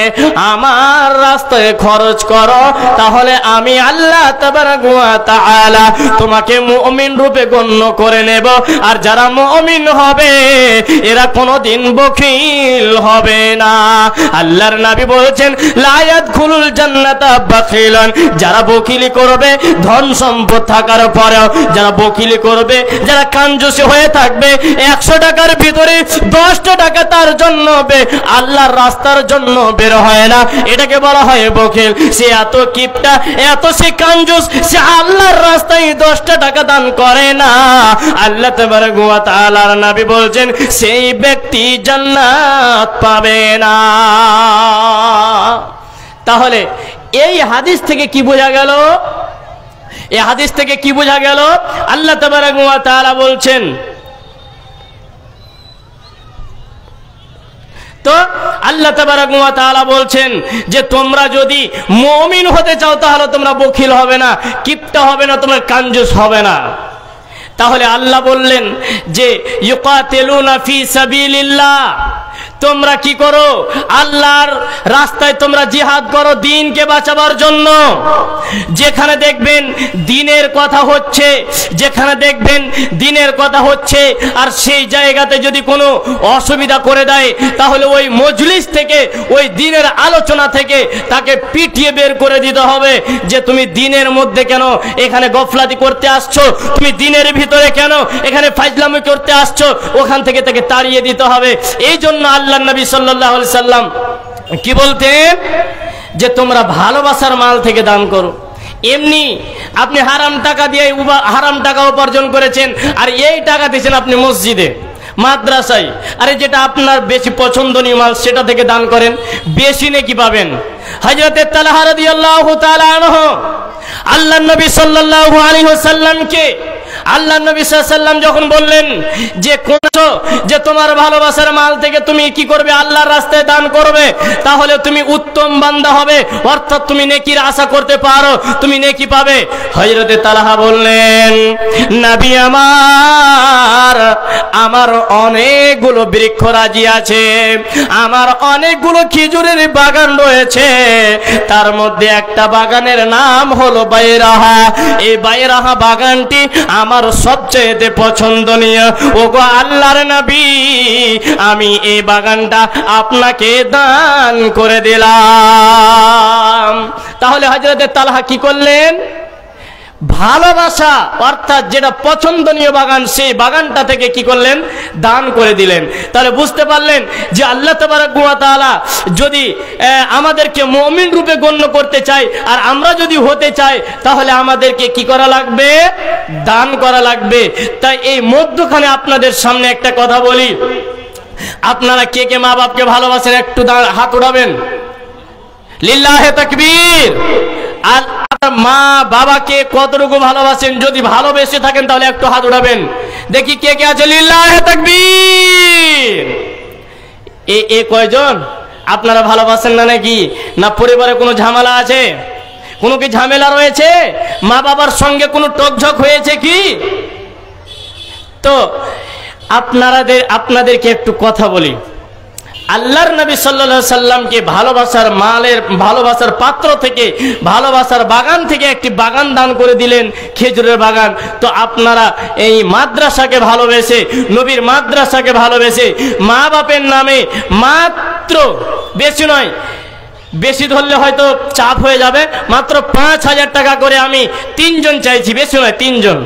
আমার রাস্তায় খরচ করো তাহলে আমি আল্লাহ তাবারাক ওয়া তাআলা তোমাকে মুমিন রূপে গণ্য করে নেব। আর যারা মুমিন হবে এরা কোনোদিন বখিল হবে না। আল্লাহর নবী বলছেন লা ইয়াদখুলুল জান্নাতা বাখিলান। যারা বখিলি করবে ধন সম্পদ থাকার পরেও, যারা বখিলি করবে, যারা কাঞ্জুসি হয়ে থাকবে, 100 টাকার ভিতরে 10টা টাকা তার জন্য আল্লাহর রাস্তার জন্য বের হয় না, এটাকে বলা হয় বখিল। সে এত কিপটা, এত সে কাঞ্জুস, সে আল্লাহর রাস্তায় 10টা টাকা দান করে না। আল্লাহ তাবারাক ওয়া তাআলার নবী বলছেন সেই ব্যক্তি জান্নাত পাবে না। তাহলে এই হাদিস থেকে কি বোঝা গেল? এই হাদিস থেকে কি বোঝা গেল? আল্লাহ তাবারাক ওয়া তাআলা বলছেন, তো আল্লাহ তাবারাক ওয়া তাআলা বলছেন যে তোমরা যদি মুমিন হতে চাও তাহলে তোমরা বখিল হবে না, কিপটা হবে না, তোমরা কাঞ্জুস হবে না। তাহলে আল্লাহ বললেন যে ইউকাতিলুনা ফি সাবিলিল্লাহ, তোমরা কি করো? আল্লাহর রাস্তায় তোমরা জিহাদ করো দ্বীনকে বাঁচাবার জন্য। যেখানে দেখবেন দ্বীনের কথা হচ্ছে, যেখানে দেখবেন দ্বীনের কথা হচ্ছে আর সেই জায়গাতে যদি কোনো অসুবিধা করে দেয় তাহলে ওই মজলিস থেকে, ওই দ্বীনের আলোচনা থেকে তাকে পিটিয়ে বের করে দিতে হবে যে তুমি দ্বীনের মধ্যে কেন এখানে গফলাতি করতে আসছো, তুমি দ্বীনের ভিতরে কেন এখানে ফাজলামি করতে আসছো, ওখান থেকে তাকে তাড়িয়ে দিতে হবে। এই জন্য আল্লাহ নবী সাল্লাল্লাহু আলাইহি সাল্লাম কি বলতেন যে তোমরা ভালোবাসার মাল থেকে দান করো। এমনি আপনি হারাম টাকা দিয়ে হারাম টাকা উপার্জন করেছেন আর এই টাকা দিয়েছেন আপনি মসজিদে, মাদ্রাসায়, আরে যেটা আপনার বেশি পছন্দনীয় মাল সেটা থেকে দান করেন, বেশি নেকি পাবেন। হযরত তালহা রাদিয়াল্লাহু তাআলা আনহু আল্লাহর নবী সাল্লাল্লাহু আলাইহি ওয়াসাল্লামকে, আল্লাহ নবী সাল্লাল্লাহু আলাইহি ওয়াসাল্লাম যখন বললেন যে যে তোমার ভালোবাসার মাল থেকে তুমি কি করবে? আল্লাহর রাস্তায় দান করবে, তাহলে তুমি উত্তম বান্দা হবে, অর্থাৎ তুমি নেকির আশা করতে পারো, তুমি নেকি পাবে। হযরত তালহা বললেন নবী আমার অনেকগুলো বৃক্ষরাজি আছে, আমার অনেকগুলো খেজুরের বাগান রয়েছে, তার মধ্যে একটা বাগানের নাম হলো বাইরাহা। এই বাইরাহা বাগানটি আমার সবচেয়ে পছন্দনীয়। ওগো আল্লাহর নবী, আমি এই বাগানটা আপনাকে দান করে দিলাম। তাহলে হযরত তালহা কি করলেন? ভালোবাসা অর্থাৎ যেটা পছন্দনীয় বাগান, সেই বাগানটা থেকে কি করলেন? দান করে দিলেন। তাহলে বুঝতে পারলেন যে আল্লাহ তাবারক ওয়া তাআলা যদি আমাদেরকে মুমিন রূপে গণ্য করতে চায়, আর আমরা যদি হতে চাই, তাহলে আমাদেরকে কি করা লাগবে? দান করা লাগবে। তাই এই মধ্যখানে আপনাদের সামনে একটা কথা বলি, আপনারা কে কে মা বাপকে ভালোবাসেন? একটু হাত উঠাবেন। লিল্লাহে তাকবীর। আর মা বাবাকে কতটুকু ভালোবাসেন? যদি ভালোবেসে থাকেন তাহলে একটু হাত উঠাবেন, দেখি কে কে আছে। লিল্লাহে তাকবীর। এ কয়জন? আপনারা ভালোবাসেন না নাকি? না পরিবারে কোনো ঝামেলা আছে? কোনো কি ঝামেলা রয়েছে? মা বাবার সঙ্গে কোনো টকঝক হয়েছে কি? তো আপনাদেরকে একটু কথা বলি। আল্লাহর নবী সাল্লাল্লাহু আলাইহি সাল্লামকে ভালোবাসার পাত্র থেকে, ভালোবাসার বাগান থেকে একটি বাগান দান করে দিলেন, খেজুরের বাগান। তো আপনারা এই মাদ্রাসাকে ভালোবেসে, নবীর মাদ্রাসাকে ভালোবেসে, মা বাপের নামে মাত্র, বেশি নয়, বেশি ধরলে হয়তো চাপ হয়ে যাবে, মাত্র 5,000 টাকা করে আমি 3 জন চাইছি, বেশি নয় 3 জন,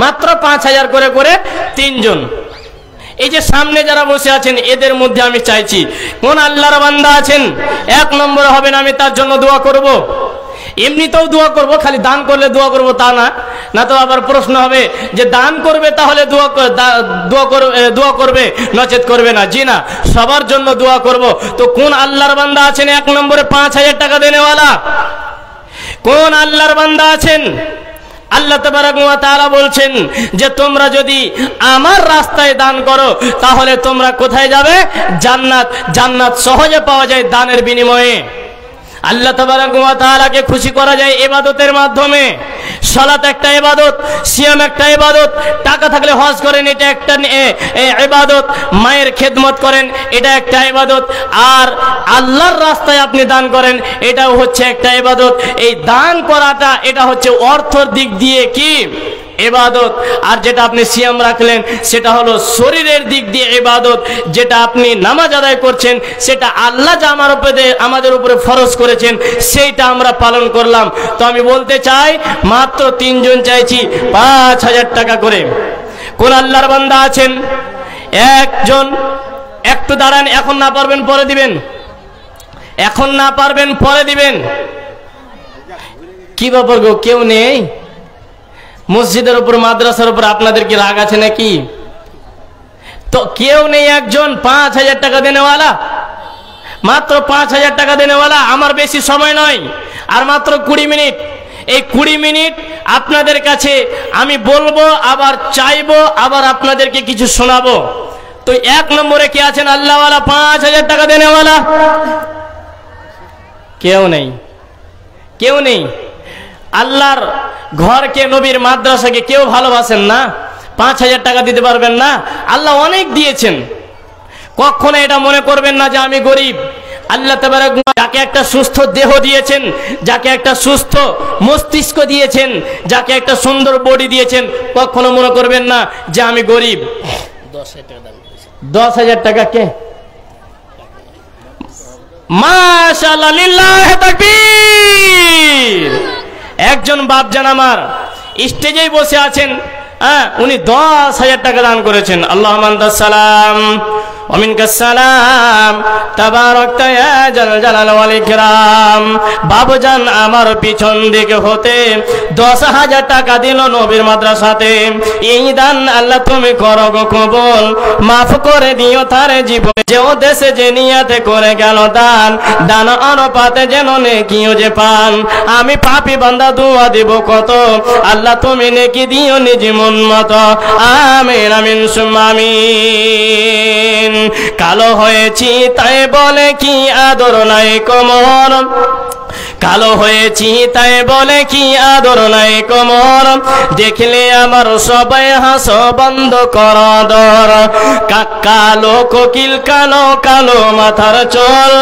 মাত্র 5,000 করে করে 3 জন। এই যে সামনে যারা বসে আছেন এদের মধ্যে আমি চাইছি, কোন আল্লাহর বান্দা আছেন 1 নম্বরে হবেন, আমি তার জন্য দোয়া করব। এমনিতেও দোয়া করব, খালি দান করলে দোয়া করব তা না, না তো আবার প্রশ্ন হবে যে দান করবে তাহলে দোয়া করবে, নচেত করবে না। জি না, সবার জন্য দোয়া করব। তো কোন আল্লাহর বান্দা আছেন 1 নম্বরে 5,000 টাকা দেনেওয়ালা? কোন আল্লাহর বান্দা আছেন? আল্লাহ তাবারক ওয়া তাআলা বলছেন যে তোমরা যদি আমার রাস্তায় দান করো তাহলে তোমরা কোথায় যাবে? জান্নাত। জান্নাত সহজে পাওয়া যায় দানের বিনিময়ে। আল্লাহ তাবারক ওয়া তাআলাকে খুশি করা যায় ইবাদতের মাধ্যমে। সালাত একটা ইবাদত, সিয়াম একটা ইবাদত, টাকা থাকলে হজ করেন, এটা একটা ইবাদত, মায়ের খেদমত করেন, এটা একটা ইবাদত, আর আল্লাহর রাস্তায় আপনি দান করেন, এটাও হচ্ছে একটা ইবাদত। এই দান করাটা এটা হচ্ছে অর্থের দিক দিয়ে কি? ইবাদত। আর যেটা আপনি সিয়াম রাখলেন সেটা হলো শরীরের দিক দিয়ে ইবাদত। যেটা আপনি নামাজ আদায় করছেন সেটা আল্লাহ যা আমাদের উপরে ফরজ করেছেন সেইটা আমরা পালন করলাম। তো আমি বলতে চাই মাত্র 3 জন চাইছি 5,000 টাকা করে। কোন আল্লাহর বান্দা আছেন? 1 জন। একটু দাঁড়ান, এখন না পারবেন পরে দিবেন, এখন না পারবেন পরে দিবেন। কি ব্যাপার গো, কেউ নেই? মসজিদের উপর, মাদ্রাসার উপর আপনাদের কি রাগ আছে নাকি? তো কেউ নেই, 1 জন 5,000 টাকা দেনেওয়ালা, মাত্র 5,000 টাকা দেনেওয়ালা। আমার বেশি সময় নয়, আর মাত্র 20 মিনিট। এই 20 মিনিট আপনাদের কাছে আমি বলবো, আবার চাইবো, আবার আপনাদেরকে কিছু শোনাবো। তো 1 নম্বরে কে আছেন আল্লাহওয়ালা 5,000 টাকা দেনেওয়ালা? কেউ নেই, কেউ নেই। আল্লাহর ঘরকে, নবীর মাদ্রাসাকে কেউ ভালোবাসেন না? 5,000 টাকা দিতে পারবেন না? আল্লাহ অনেক দিয়েছেন, কখনো এটা মনে করবেন না যে আমি গরিব। আল্লাহ তাবারক যাকে একটা সুস্থ দেহ দিয়েছেন, যাকে একটা সুস্থ মস্তিষ্ক দিয়েছেন, যাকে একটা সুন্দর বডি দিয়েছেন, কখনো মনে করবেন না যে আমি গরিব। 10,000 টাকা কে? মাশাআল্লাহ, লিল্লাহি তাকবীর। একজন বাপজান আমার স্টেজেই বসে আছেন, উনি 10,000 টাকা দান করেছেন। আল্লাহুম্মা আনতাস সালাম ওয়া মিনকাস সালাম তাবারাকতা ইয়া জালাল জালাল ওয়াল ইকরাম। বাবুজান আমার পিছন দিকে হতে 10,000 টাকা দিল নবীর মাদ্রাসাতে। এই দান আল্লাহ তুমি করো গো কবুল, মাফ করে দিও তার জীবনে যে দেশে যে নিয়াতে করে গেল দান, দান অনুপাতে যেন নেকিও যে পান। আমি পাপী বান্দা দোয়া দেব কত, আল্লাহ তুমি নেকি দিও নিজ মন মতো। আমিন আমিন সুম্মা আমিন। কালো হয়েছি তাই বলে কি আদর নাই কোমর, কালো হয়েছি তাই বলে কি আদর নাই কোমর, দেখলে আমার সবাই হাসো বন্ধ কর দর। কালো কোকিল কালো কালো মাথার চল,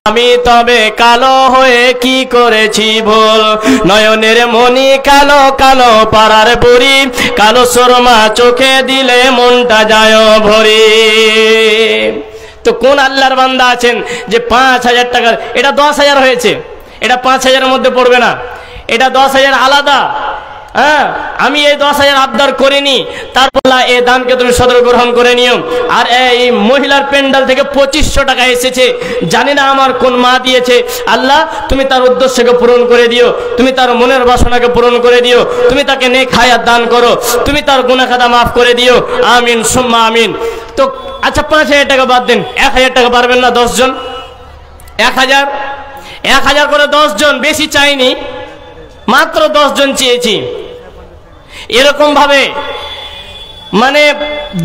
আমি তবে কালো হয়ে কি করেছি ভুল। নয়নের মনি কালো কালো পাড়ার বুড়ি, কালো সুরমা চোখে দিলে মনটা যায় ভরি। তো কোন আল্লাহর বান্দা আছেন যে 5,000 টাকার, এটা 10,000 হয়েছে, এটা 5,000-এর মধ্যে পড়বে না। এটা 10,000 আলাদা। হ্যাঁ, আমি এই 10,000 আবদার করিনি, তারপর এই দানকে তুমি সদর গ্রহণ করে নিও। আর এই মহিলার প্যান্ডেল থেকে 2500 টাকা এসেছে, জানি না আমার কোন মা দিয়েছে। আল্লাহ তুমি তার উদ্দেশ্যকে পূরণ করে দিও, তুমি তার মনের বাসনাকে পূরণ করে দিও, তুমি তাকে নেক হায়াত দান করো, তুমি তার গুনাহ খাতা মাফ করে দিও, আমিন সুম্মা আমিন। তো আচ্ছা 5,000 টাকা বাদ দেন, 1,000 টাকা পারবেন না 10 জন? 1,000 করে 10 জন, বেশি চাইনি, মাত্র 10 জন চেয়েছি। এরকম ভাবে মানে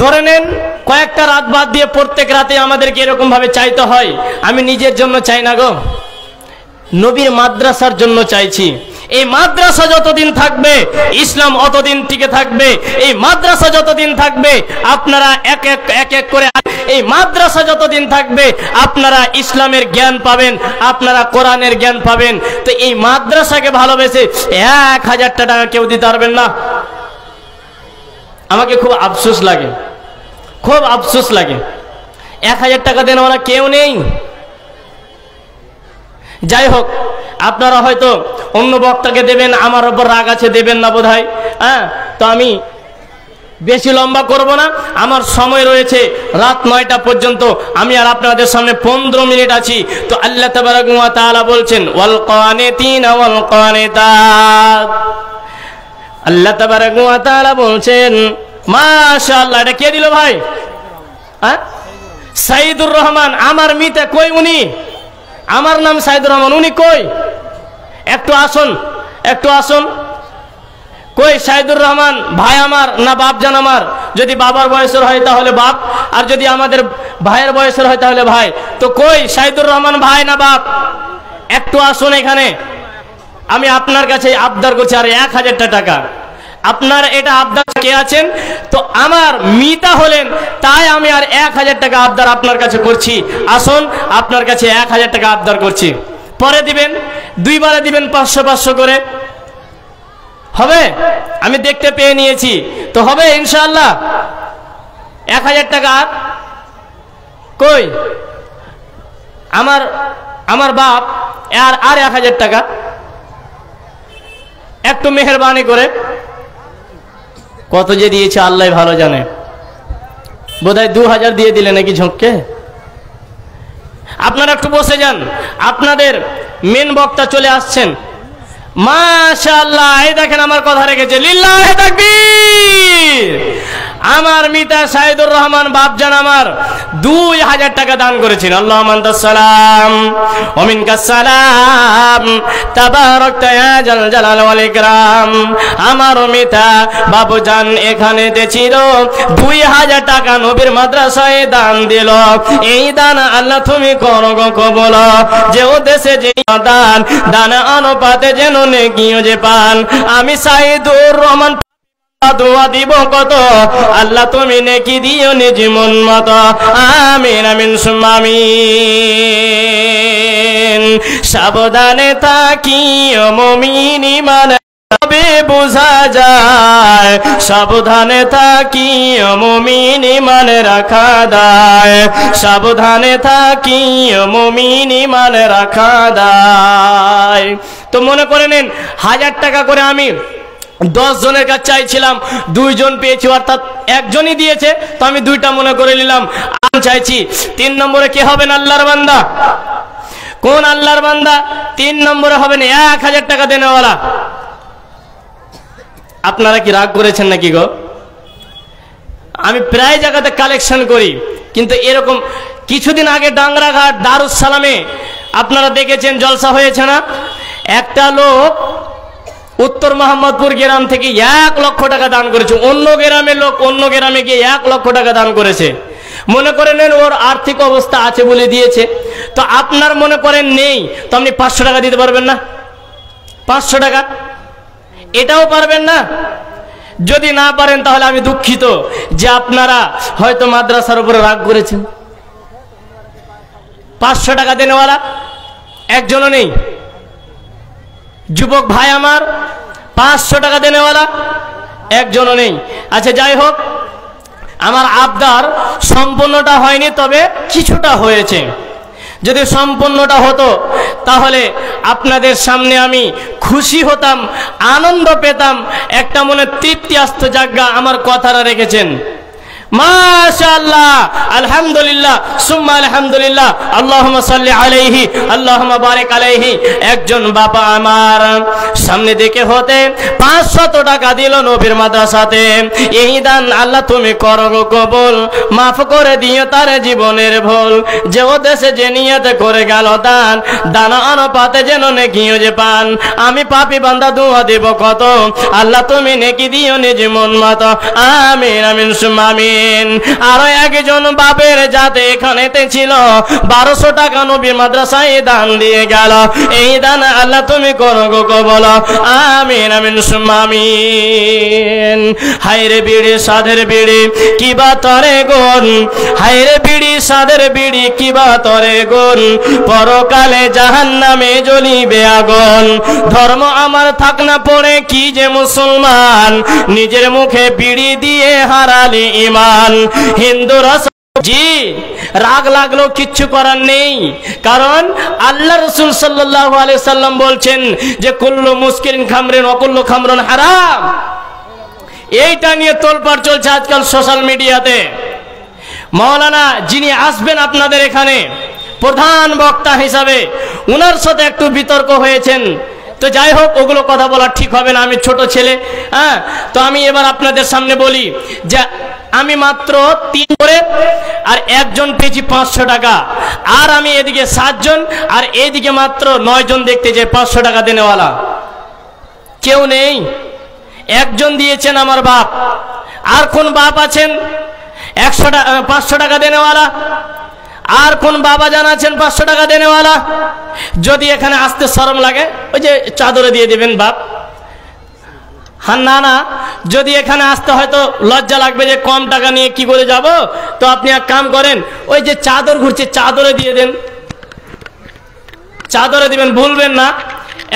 ধরে নেন কয়েকটা রাত বাদ দিয়ে প্রত্যেক রাতে আমাদেরকে এরকম ভাবে চাইতে হয়। আমি নিজের জন্য চাই না গো, নবীর মাদ্রাসার জন্য চাইছি। এই মাদ্রাসা যতদিন থাকবে ইসলাম অতদিন টিকে থাকবে। এই মাদ্রাসা যতদিন থাকবে আপনারা এক এক করে, এই মাদ্রাসা যতদিন থাকবে আপনারা ইসলামের জ্ঞান পাবেন, আপনারা কোরআনের জ্ঞান পাবেন। তো এই মাদ্রাসাকে ভালোবেসে 1,000 টাকা কেউ দিতে পারবেন না? আমাকে খুব আফসোস লাগে, খুব আফসোস লাগে। 1,000 টাকা দেন ওরা কেউ নেই। যাই হোক, আপনারা হয়তো অন্য বক্তাকে দেবেন, আমার উপর রাগ আছে, দেবেন না বোধহয়। হ্যাঁ, তো আমি বেশি লম্বা করব না, আমার সময় রয়েছে রাত 9টা পর্যন্ত। আমি আর আপনাদের সামনে 15 মিনিট আছি। তো আল্লাহ তাবারাক ওয়া তাআলা বলছেন ওয়াল কানিতিনা ওয়াল কানিতাত। আল্লাহ তাবারাক ওয়া তাআলা বলছেন মাশাআল্লাহ। এটা কে দিল ভাই? হ্যাঁ, সাইদুর রহমান। আমার মিতা কই? উনি, আমার নাম সাইদুর রহমান, উনি কই? একটু আসুন, একটু আসুন। কই সাইদুর রহমান ভাই আমার না বাপজান আমার? যদি বাবার বয়সের হয় তাহলে বাপ, আর যদি আমাদের ভাইয়ের বয়সের হয় তাহলে ভাই। তো কই সাইদুর রহমান ভাই না বাপ? একটু আসুন এখানে। আমি আপনার কাছে আবদার করছি আর 1,000 টাকা। আপনার এটা আবদার কে আছেন? তো আমার মিতা হলেন, তাই আমি আর 1,000 টাকা আবদার আপনার কাছে করছি। আসুন, আপনার কাছে 1,000 টাকা আবদার করছি। পরে দিবেন, 2 বারে দিবেন 500 করে। হবে? আমি দেখতে পেয়ে নিয়েছি, তো হবে ইনশাআল্লাহ। 1,000 টাকা কই? আমার বাপ আর 1,000 টাকা একটু মেহেরবানি করে। কত যে দিয়েছে আল্লাহ ভালো জানে, বোধহয় 2,000 দিয়ে দিলে নাকি ঝোঁককে। আপনারা একটু বসে যান, আপনাদের মেন বক্তা চলে আসছেন। মাশাআল্লাহ, এই দেখেন আমার কথা রেখেছে। লিল্লাহি তাকবীর। আমার মিতা সাইদুর রহমান বাপজান আমার 2,000 টাকা দান করেছেন। আল্লাহুম্মা আনতাস সালাম ওয়া মিনকাস সালাম তাবারাকতা ইয়া জাল জালাল ওয়াল ইকরাম। আমার মিতা বাবুজান এখানে ছিল, 2,000 টাকা নবীর মাদ্রাসায় দান দিল। এই দান আল্লাহ তুমি করো গো কবুল। যে উদ্দেশ্যে যে দান, দান অনুপাতে যেন নেকিও যে পান। আমি সাইদুর রহমান দোয়া দিব কত, আল্লাহ তুমি নেকি দিও নিজ মন মতো। আমিন আমিন সুম্মা আমিন। সাবধানে থাকিও মুমিন ঈমান তবে বোঝা যায়, সাবধানে থাকিও মুমিন ঈমান রাখা দায়, সাবধানে থাকিও মুমিন ঈমান রাখা দায়। তো মনে করে নেন 1,000 টাকা করে আমি 10 জনের কাছে চাইছিলাম, 2 জন পেয়েছি, অর্থাৎ একজনই দিয়েছে, তো আমি 2টা মনে করে নিলাম। আমি চাইছি 3 নম্বরে কে হবেন? আল্লাহর বান্দা। কোন আল্লাহর বান্দা? 3 নম্বরে হবেন 1,000 টাকা দেনেওয়ালা। আপনারা কি রাগ করেছেন নাকি গো? আমি প্রায় জায়গাতে কালেকশন করি, কিন্তু এরকম কিছুদিন আগে ডাংরাঘাট দারুস সালামে আপনারা দেখেছেন জলসা হয়েছে না? একটা লোক উত্তর মোহাম্মদপুর গ্রাম থেকে 1 লক্ষ টাকা দান করেছে। অন্য গ্রামের লোক অন্য গ্রামে গিয়ে 1 লক্ষ টাকা দান করেছে। মনে করে নেন ওর আর্থিক অবস্থা আছে বলে দিয়েছে। তো আপনার মনে করেন নেই, তো আপনি 500 টাকা দিতে পারবেন না? 500 টাকা এটাও পারবেন না? যদি না পারেন তাহলে আমি দুঃখিত যে আপনারা হয়তো মাদ্রাসার উপরে রাগ করেছেন। 500 টাকা দেনেওয়ালা একজনও নেই। যুবক ভাই আমার 500 টাকা দেনেওয়ালা একজনও নেই। আচ্ছা যাই হোক, আমার আবদার সম্পূর্ণটা হয়নি, তবে কিছুটা হয়েছে। যদি সম্পূর্ণটা হতো তাহলে আপনাদের সামনে আমি খুশি হতাম, আনন্দ পেতাম, একটা মনে তৃপ্তি আসতো, জায়গা আমার কথাটা রেখেছেন। মাশাআল্লাহ, আলহামদুলিল্লাহ, সুম্মা আলহামদুলিল্লাহ, আল্লাহুম্মা সাল্লি আলাইহি, আল্লাহুম্মা বারিক আলাইহি। একজন বাবা আমার সামনে দিকে হতে 500 টাকা দিল নবীর মাদ্রাসাতে। এই দান আল্লাহ তুমি করো গো কবুল, মাফ করে দিও তার জীবনের ভুল। যে উদ্দেশ্যে যে নিয়তে করে গেল দান, দানা অনুপাতে যেন নেকিও যে পান। আমি পাপী বান্দা দোয়া দেব কত, আল্লাহ তুমি নেকি দিও নিজ মন মতো। আমিন আমিন সুম্মা আমিন। আরো একজন বাপের যাতে এখানেতে ছিল 1200 টাকা নবীর মাদ্রাসায় দান দিয়ে গেল। এই দান আল্লাহ তুমি করো গো কবুল। আমিন আমিন সুম্মা আমিন। হায়রে বিড়ি সাদের বিড়ি কিবা তরে গুণ, হায়রে বিড়ি সাদের বিড়ি কিবা তরে গুণ, পরকালে জাহান্নামে জ্বলিবে আগুন। ধর্ম আমার থাক না পড়ে কি যে মুসলমান, নিজের মুখে বিড়ি দিয়ে হারালি ঈমান। হিন্দু রস জি রাগ লাগলো কিচ্ছু করার নেই, কারণ আল্লাহ রাসূল সাল্লাল্লাহু আলাইহি সাল্লাম বলছেন যে কুল্লু মুসকিরিন খামরিন ওয়া কুল্লু খামরুন হারাম। এইটা নিয়ে তোলপাড় চলছে আজকাল সোশ্যাল মিডিয়াতে। মাওলানা যিনি আসবেন আপনাদের এখানে প্রধান বক্তা হিসাবে, উনার সাথে একটু বিতর্ক হয়েছেন। তো যাই হোক, ওগুলো কথা বলা ঠিক হবে না, আমি ছোট ছেলে। হ্যাঁ, তো আমি এবার আপনাদের সামনে বলি যে আমি মাত্র 3 করে আর একজন পেয়েছি 500 টাকা, আর আমি এদিকে 7 জন আর এইদিকে মাত্র 9 জন দেখতে যে 500 টাকা দেনেওয়ালা কেউ নেই। একজন দিয়েছেন আমার বাপ, আর কোন বাপ আছেন 500 টাকা দেনেওয়ালা? আর কোন বাবা জানাচ্ছেন 500 টাকা দেনেওয়ালা? যদি এখানে আসতে শরম লাগে ওই যে চাদরে দিয়ে দিবেন বাপ। হ্যাঁ, না না, যদি এখানে আসতে হয়তো লজ্জা লাগবে যে কম টাকা নিয়ে কি করে যাব, তো আপনি এক কাম করেন, ওই যে চাদর ঘুরছে চাদরে দিয়ে দেন, চাদরে দিবেন, ভুলবেন না।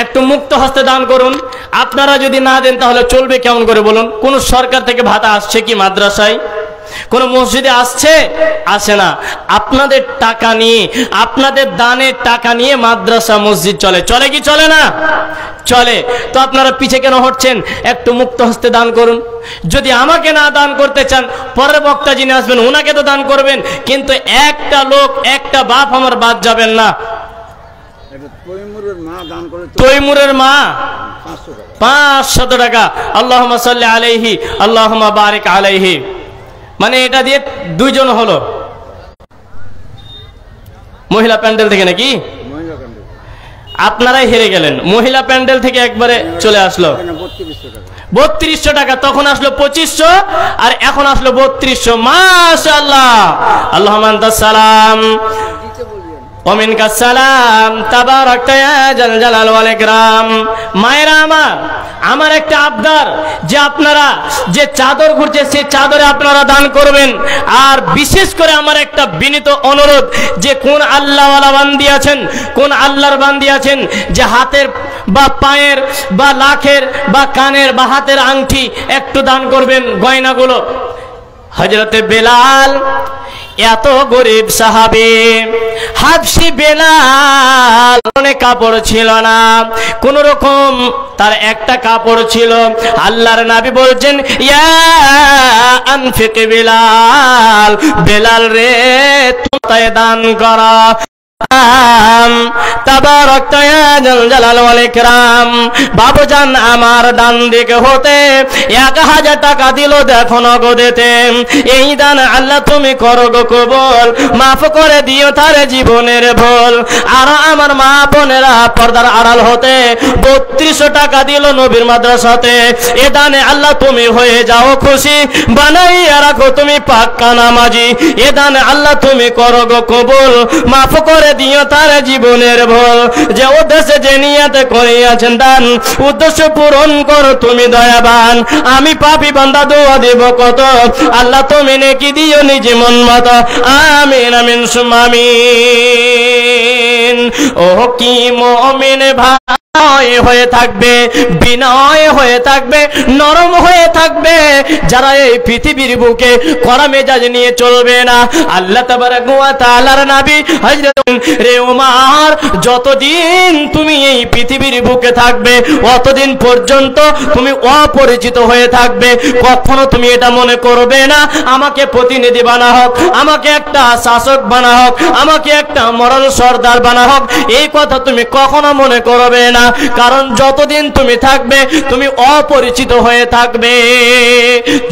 একটু মুক্ত হস্তে দান করুন। আপনারা যদি না দেন তাহলে চলবে কেমন করে বলুন? কোন সরকার থেকে ভাতা আসছে কি মাদ্রাসায়? কোন মসজিদে আসছে? আসে না। আপনাদের টাকা নিয়ে, আপনাদের দানের টাকা নিয়ে মাদ্রাসা মসজিদ চলে, চলে কি চলে না? চলে। তো আপনারা পিছে কেন হটছেন? একটু মুক্ত হস্তে দান করুন। যদি আমাকে না দান করতে চান, পরের বক্তা যিনি আসবেন ওনাকে তো দান করবেন, কিন্তু একটা লোক, একটা বাপ আমার বাদ যাবেন না। তৈমুরের মা 500 টাকা, আল্লাহুম্মা সাল্লি আলাইহি, আল্লাহুম্মা বারিক আলাইহি। মানে এটা দিয়ে 2 জন হলো। মহিলা প্যান্ডেল থেকে নাকি? আপনারাই হেরে গেলেন। মহিলা প্যান্ডেল থেকে একবারে চলে আসলো 3200 টাকা। তখন আসলো 2500 আর এখন আসলো 3200। মাশাআল্লাহ, আল্লাহুম্মা আনতাস সালাম ওয়া মিনকাস সালাম, তাবারাকতা ইয়া জাল জালাল ওয়াল ইকরাম। মায়েরা আমার একটা আবদার যে আপনারা যে চাদর ঘুরছে সেই চাদরে আপনারা দান করবেন। আর বিশেষ করে আমার একটা বিনীত অনুরোধ যে কোন আল্লাহওয়ালা বান্দি আছেন, কোন আল্লাহর বান্দি আছেন যে হাতের বা পায়ের বা লাখের বা কানের বা হাতের আংটি একটু দান করবেন, গয়নাগুলো। হযরতে বেলাল এত গরিব সাহাবী, হাবশী বেলাল, অনেক কাপড় ছিল না, কোন রকম তার একটা কাপড় ছিল। আল্লাহর নবী বলছেন, ইয়া আনফিক বেলাল, বেলাল রে তুমি দান করা। তাবারাকতা ইয়া জাল জালাল ওয়াল ইকরাম। বাবুজান আমার ডান দিকে হতে 1000 টাকা দিল, দেখো নগদেতে। এই দান আল্লাহ তুমি করো গো কবুল, মাফ করে দিও তার জীবনের ভুল। আর আমার মা বোনেরা পর্দার আড়াল হতে 3200 টাকা দিল নবীর মাদ্রাসাতে। এ দানে আল্লাহ তুমি হয়ে যাও খুশি, বানাইয়া রাখো তুমি পাক্কা নামাজি। এ দানে আল্লাহ তুমি করো গো কবুল, মাফ করে দিও তার জীবনের ভুল। যে উদ্দেশ্যে যে নিয়তে করিয়াছেন দান, উদ্দেশ্য পূরণ করো তুমি দয়াবান। আমি পাপী বান্দা দোয়া দেব কত, আল্লাহ তুমি নেকি দিও নিজ মন মতো। আমিন আমিন সুম্মা আমিন। ও কি মুমিন ভাই হয়ে থাকবে, বিনয় হয়ে থাকবে, নরম হয়ে থাকবে, যারা এই পৃথিবীর বুকে কড়া মেজাজ নিয়ে চলবে না। আল্লাহ তাবারক ওয়া তাআলার নবী হযরত রে ওমর, যতদিন তুমি এই পৃথিবীর বুকে থাকবে অতদিন পর্যন্ত তুমি অপরিচিত হয়ে থাকবে। কখনো তুমি এটা মনে করবে না আমাকে প্রতিনিধি বানা হোক, আমাকে একটা শাসক বানা হোক, আমাকে একটা মরাল সর্দার বানা হোক, এই কথা তুমি কখনো মনে করবে না। কারণ যতদিন তুমি থাকবে তুমি অপরিচিত হয়ে থাকবে।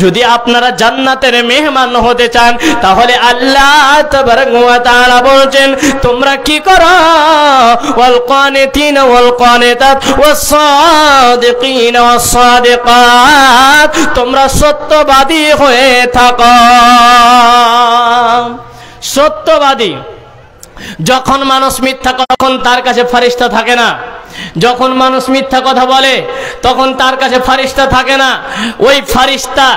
যদি আপনারা জান্নাতের মেহমান হতে চান তাহলে আল্লাহ তাবারক ওয়া তাআলা বলছেন তোমরা কি করো, ওয়াল কানিতিনা ওয়াল কানিতাত ওয়াস সাদিকিনা ওয়াস সাদিকাত, তোমরা সত্যবাদী হয়ে থাকো। সত্যবাদী। যখন মানুষ মিথ্যা, তখন তার কাছে ফেরেশতা থাকে না। যখন মানুষ মিথ্যা কথা বলে তখন তার কাছে ফেরেশতা থাকে না। ওই ফেরেশতা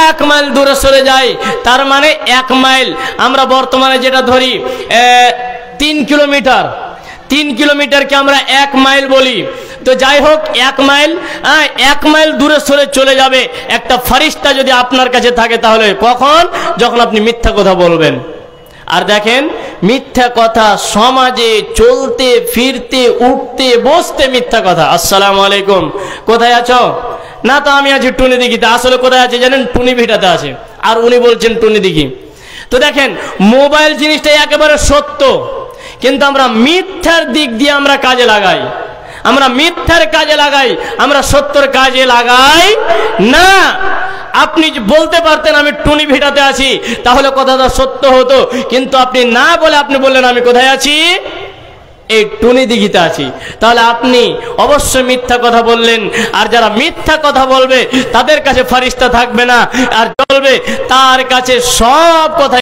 1 মাইল দূরে চলে যায়। তার মানে 1 মাইল, আমরা বর্তমানে যেটা ধরি 3 কিলোমিটার, 3 কিলোমিটারকে আমরা 1 মাইল বলি। তো যাই হোক 1 মাইল, 1 মাইল দূরে সরে চলে যাবে একটা ফেরেশতা যদি আপনার কাছে থাকে। তাহলে কখন? যখন আপনি মিথ্যা কথা বলবেন। আর দেখেন মিথ্যা কথা সমাজে চলতে ফিরতে উঠতে বসতে মিথ্যা কথা। আসসালামু আলাইকুম, কোথায় আছো? না তো আমি আছি টুনি দিঘিতে। আসলে কোথায় আছে জানেন? টুনি ভিটাতে আছে, আর উনি বলছেন টুনি দিঘি। তো দেখেন মোবাইল জিনিসটা একেবারে সত্য, কিন্তু আমরা মিথ্যার দিক দিয়ে আমরা কাজে লাগাই, আমরা মিথ্যার কাজে লাগাই, আমরা সত্যর কাজে লাগাই না। আপনি বলতে পারতেন আমি টুনি ভিটাতে আছি, তাহলে কথাটা সত্য হতো, কিন্তু আপনি না বলে আপনি বললেন আমি কোথায় আছি? এই টুনি দিঘিতে আছি। তাহলে আপনি অবশ্যই মিথ্যা কথা বললেন। আর যারা মিথ্যা কথা বলবে তাদের কাছে ফেরেশতা থাকবে না, আর বলবে তার কাছে সব কথা